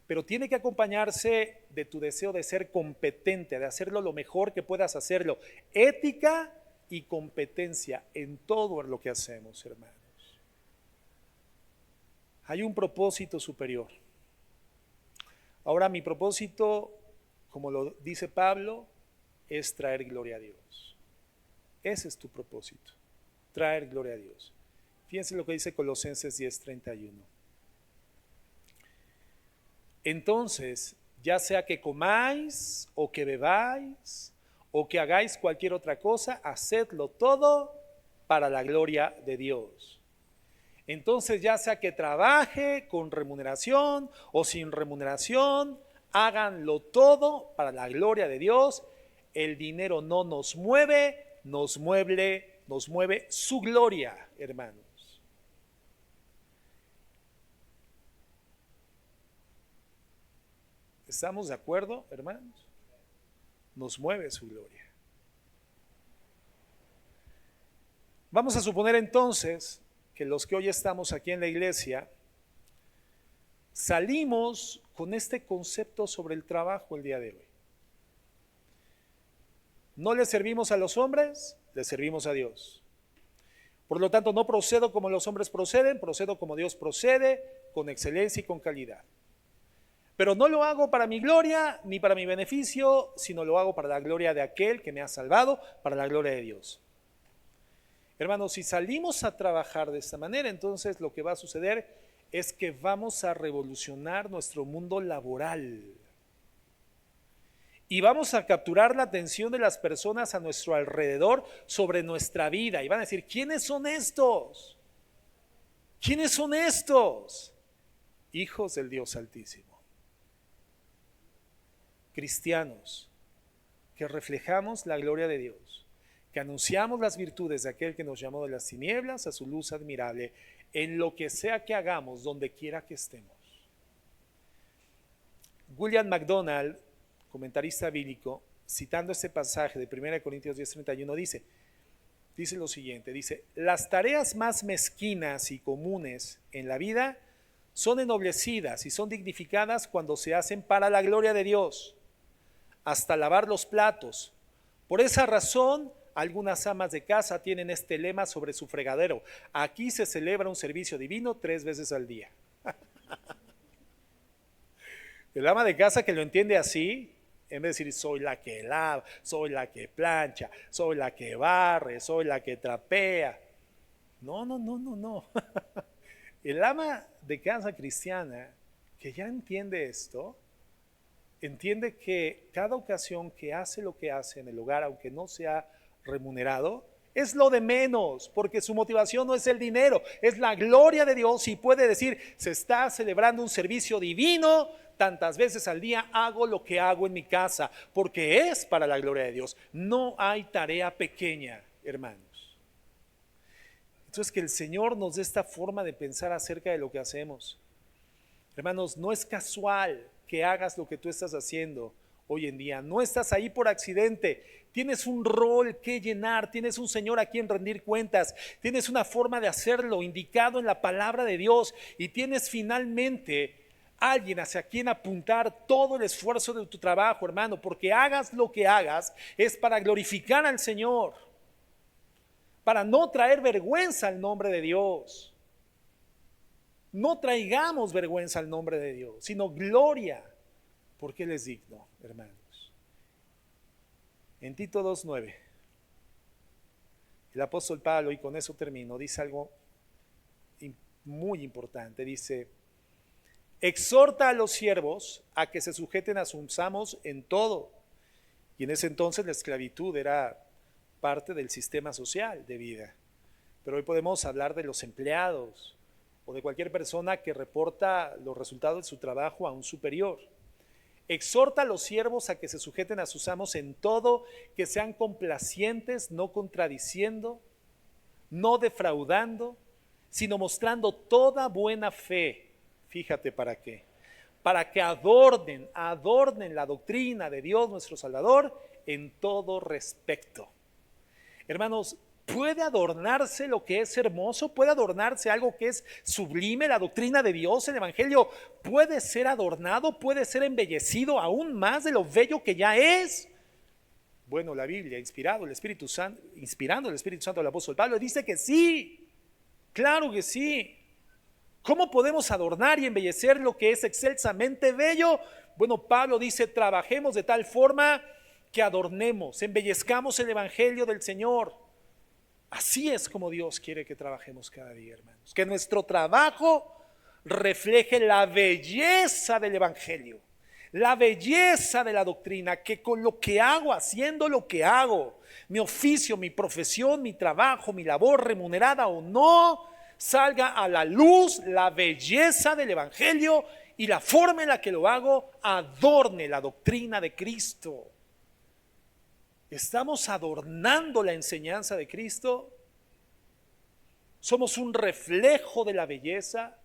Pero tiene que acompañarse de tu deseo de ser competente, de hacerlo lo mejor que puedas hacerlo. Ética y competencia en todo lo que hacemos, hermanos. Hay un propósito superior. Ahora, mi propósito, como lo dice Pablo, es traer gloria a Dios. Ese es tu propósito, traer gloria a Dios. Fíjense lo que dice Colosenses 10:31. Entonces, ya sea que comáis o que bebáis o que hagáis cualquier otra cosa, hacedlo todo para la gloria de Dios. Entonces, ya sea que trabaje con remuneración o sin remuneración, háganlo todo para la gloria de Dios. El dinero no nos mueve, nos mueve su gloria, hermanos. ¿Estamos de acuerdo, hermanos? Nos mueve su gloria. Vamos a suponer entonces que los que hoy estamos aquí en la iglesia salimos con este concepto sobre el trabajo el día de hoy. No le servimos a los hombres, le servimos a Dios. Por lo tanto, no procedo como los hombres proceden, procedo como Dios procede, con excelencia y con calidad. Pero no lo hago para mi gloria ni para mi beneficio, sino lo hago para la gloria de aquel que me ha salvado, para la gloria de Dios. Hermanos, si salimos a trabajar de esta manera, entonces lo que va a suceder es que vamos a revolucionar nuestro mundo laboral. Y vamos a capturar la atención de las personas a nuestro alrededor sobre nuestra vida. Y van a decir, ¿quiénes son estos? ¿Quiénes son estos? Hijos del Dios Altísimo. Cristianos que reflejamos la gloria de Dios, que anunciamos las virtudes de aquel que nos llamó de las tinieblas a su luz admirable, en lo que sea que hagamos, donde quiera que estemos. William MacDonald, comentarista bíblico, citando este pasaje de 1 Corintios 10:31, dice lo siguiente, dice, las tareas más mezquinas y comunes en la vida son ennoblecidas y son dignificadas cuando se hacen para la gloria de Dios, hasta lavar los platos. Por esa razón, algunas amas de casa tienen este lema sobre su fregadero: aquí se celebra un servicio divino 3 veces al día. El ama de casa que lo entiende así, en vez de decir soy la que lava, soy la que plancha, soy la que barre, soy la que trapea. No. El ama de casa cristiana que ya entiende esto, entiende que cada ocasión que hace lo que hace en el hogar, aunque no sea remunerado, es lo de menos, porque su motivación no es el dinero, es la gloria de Dios, y puede decir, se está celebrando un servicio divino, tantas veces al día hago lo que hago en mi casa, porque es para la gloria de Dios. No hay tarea pequeña, hermanos. Entonces, que el Señor nos dé esta forma de pensar acerca de lo que hacemos. Hermanos, no es casual que hagas lo que tú estás haciendo hoy en día. No estás ahí por accidente. Tienes un rol que llenar, tienes un Señor a quien rendir cuentas, tienes una forma de hacerlo indicado en la palabra de Dios, y tienes finalmente alguien hacia quien apuntar todo el esfuerzo de tu trabajo, hermano, porque hagas lo que hagas es para glorificar al Señor, para no traer vergüenza al nombre de Dios. No traigamos vergüenza al nombre de Dios, sino gloria, porque Él es digno, hermanos. En Tito 2:9, el apóstol Pablo, y con eso termino, dice algo muy importante. Dice, exhorta a los siervos a que se sujeten a sus amos en todo. Y en ese entonces la esclavitud era parte del sistema social de vida. Pero hoy podemos hablar de los empleados o de cualquier persona que reporta los resultados de su trabajo a un superior. Exhorta a los siervos a que se sujeten a sus amos en todo, que sean complacientes, no contradiciendo, no defraudando, sino mostrando toda buena fe. Fíjate para qué. Para que adornen la doctrina de Dios nuestro Salvador en todo respecto. Hermanos, ¿puede adornarse lo que es hermoso? ¿Puede adornarse algo que es sublime? La doctrina de Dios, el Evangelio, ¿puede ser adornado? ¿Puede ser embellecido aún más de lo bello que ya es? Bueno, la Biblia, inspirando el Espíritu Santo del apóstol Pablo, dice que sí, claro que sí. ¿Cómo podemos adornar y embellecer lo que es excelsamente bello? Bueno, Pablo dice, trabajemos de tal forma que adornemos, embellezcamos el Evangelio del Señor. Así es como Dios quiere que trabajemos cada día, hermanos. Que nuestro trabajo refleje la belleza del Evangelio, la belleza de la doctrina, que con lo que hago, haciendo lo que hago, mi oficio, mi profesión, mi trabajo, mi labor, remunerada o no, salga a la luz la belleza del Evangelio y la forma en la que lo hago adorne la doctrina de Cristo. ¿Estamos adornando la enseñanza de Cristo? ¿Somos un reflejo de la belleza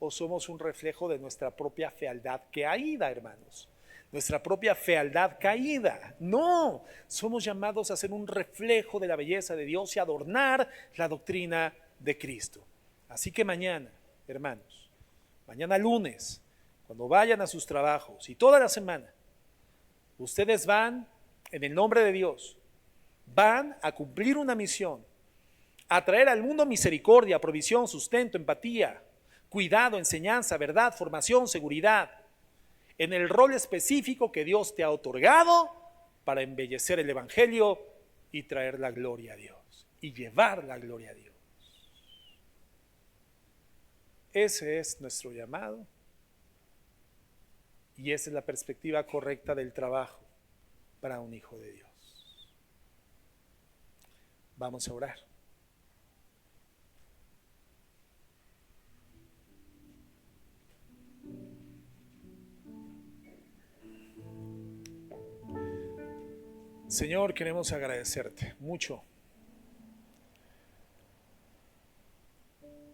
o somos un reflejo de nuestra propia fealdad caída, hermanos? Nuestra propia fealdad caída. No, somos llamados a ser un reflejo de la belleza de Dios y adornar la doctrina de Cristo. Así que mañana, hermanos, mañana lunes, cuando vayan a sus trabajos y toda la semana, ustedes van en el nombre de Dios, van a cumplir una misión, a traer al mundo misericordia, provisión, sustento, empatía, cuidado, enseñanza, verdad, formación, seguridad, en el rol específico que Dios te ha otorgado para embellecer el Evangelio y traer la gloria a Dios y llevar la gloria a Dios. Ese es nuestro llamado y esa es la perspectiva correcta del trabajo para un hijo de Dios. Vamos a orar. Señor, queremos agradecerte mucho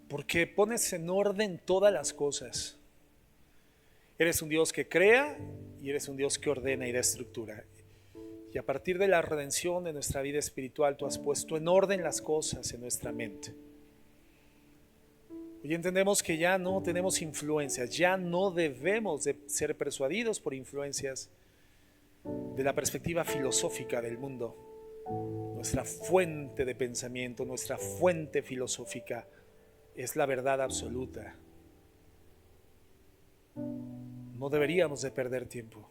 porque pones en orden todas las cosas. Eres un Dios que crea y eres un Dios que ordena y da estructura. Y a partir de la redención de nuestra vida espiritual, tú has puesto en orden las cosas en nuestra mente. Hoy entendemos que ya no tenemos influencias, ya no debemos de ser persuadidos por influencias de la perspectiva filosófica del mundo. Nuestra fuente de pensamiento, nuestra fuente filosófica es la verdad absoluta. No deberíamos de perder tiempo.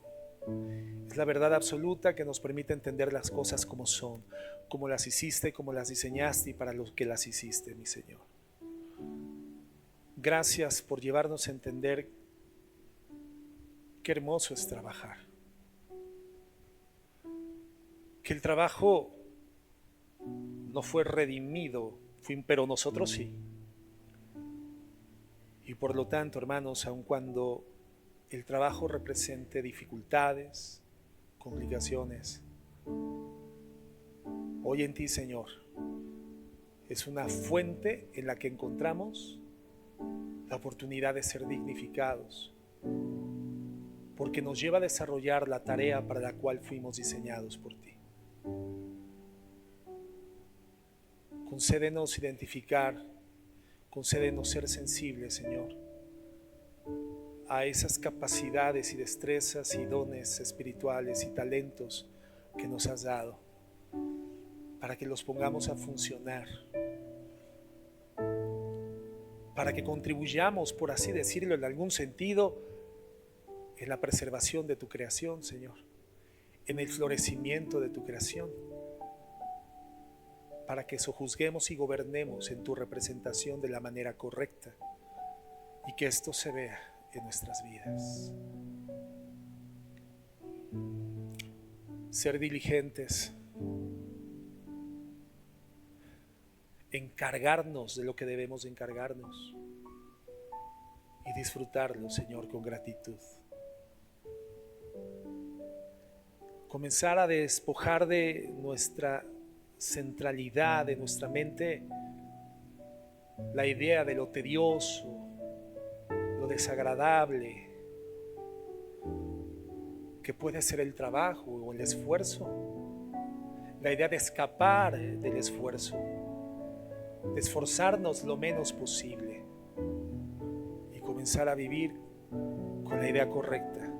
Es la verdad absoluta que nos permite entender las cosas como son, como las hiciste, como las diseñaste y para los que las hiciste, mi Señor. Gracias por llevarnos a entender qué hermoso es trabajar. Que el trabajo no fue redimido, pero nosotros sí. Y por lo tanto, hermanos, aun cuando el trabajo represente dificultades, complicaciones, hoy en ti, Señor, es una fuente en la que encontramos la oportunidad de ser dignificados, porque nos lleva a desarrollar la tarea para la cual fuimos diseñados por ti. Concédenos identificar, concédenos ser sensibles, Señor, a esas capacidades y destrezas y dones espirituales y talentos que nos has dado, para que los pongamos a funcionar, para que contribuyamos, por así decirlo, en algún sentido, en la preservación de tu creación, Señor, en el florecimiento de tu creación, para que sojuzguemos y gobernemos en tu representación de la manera correcta y que esto se vea en nuestras vidas. Ser diligentes, encargarnos de lo que debemos encargarnos y disfrutarlo, Señor, con gratitud. Comenzar a despojar de nuestra centralidad, de nuestra mente, la idea de lo tedioso, lo desagradable que puede ser el trabajo o el esfuerzo, la idea de escapar del esfuerzo, de esforzarnos lo menos posible y comenzar a vivir con la idea correcta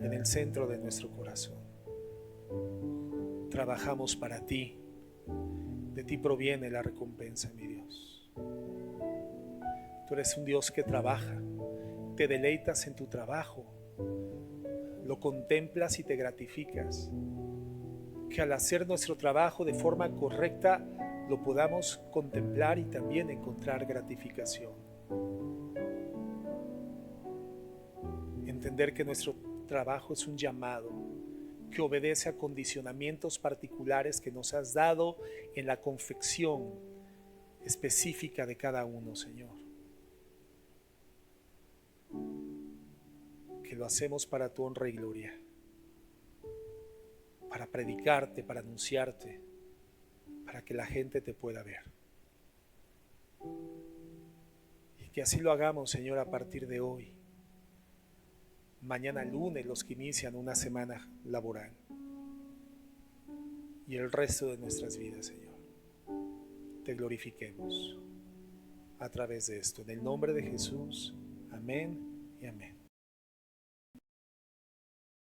en el centro de nuestro corazón. Trabajamos para ti, de ti proviene la recompensa, mi Dios. Tú eres un Dios que trabaja, te deleitas en tu trabajo, lo contemplas y te gratificas. Que al hacer nuestro trabajo de forma correcta lo podamos contemplar y también encontrar gratificación. Entender que nuestro trabajo es un llamado que obedece a condicionamientos particulares que nos has dado en la confección específica de cada uno, Señor. Que lo hacemos para tu honra y gloria, para predicarte, para anunciarte, para que la gente te pueda ver. Y que así lo hagamos, Señor, a partir de hoy. Mañana lunes, los que inician una semana laboral. Y el resto de nuestras vidas, Señor. Te glorifiquemos a través de esto. En el nombre de Jesús. Amén y amén.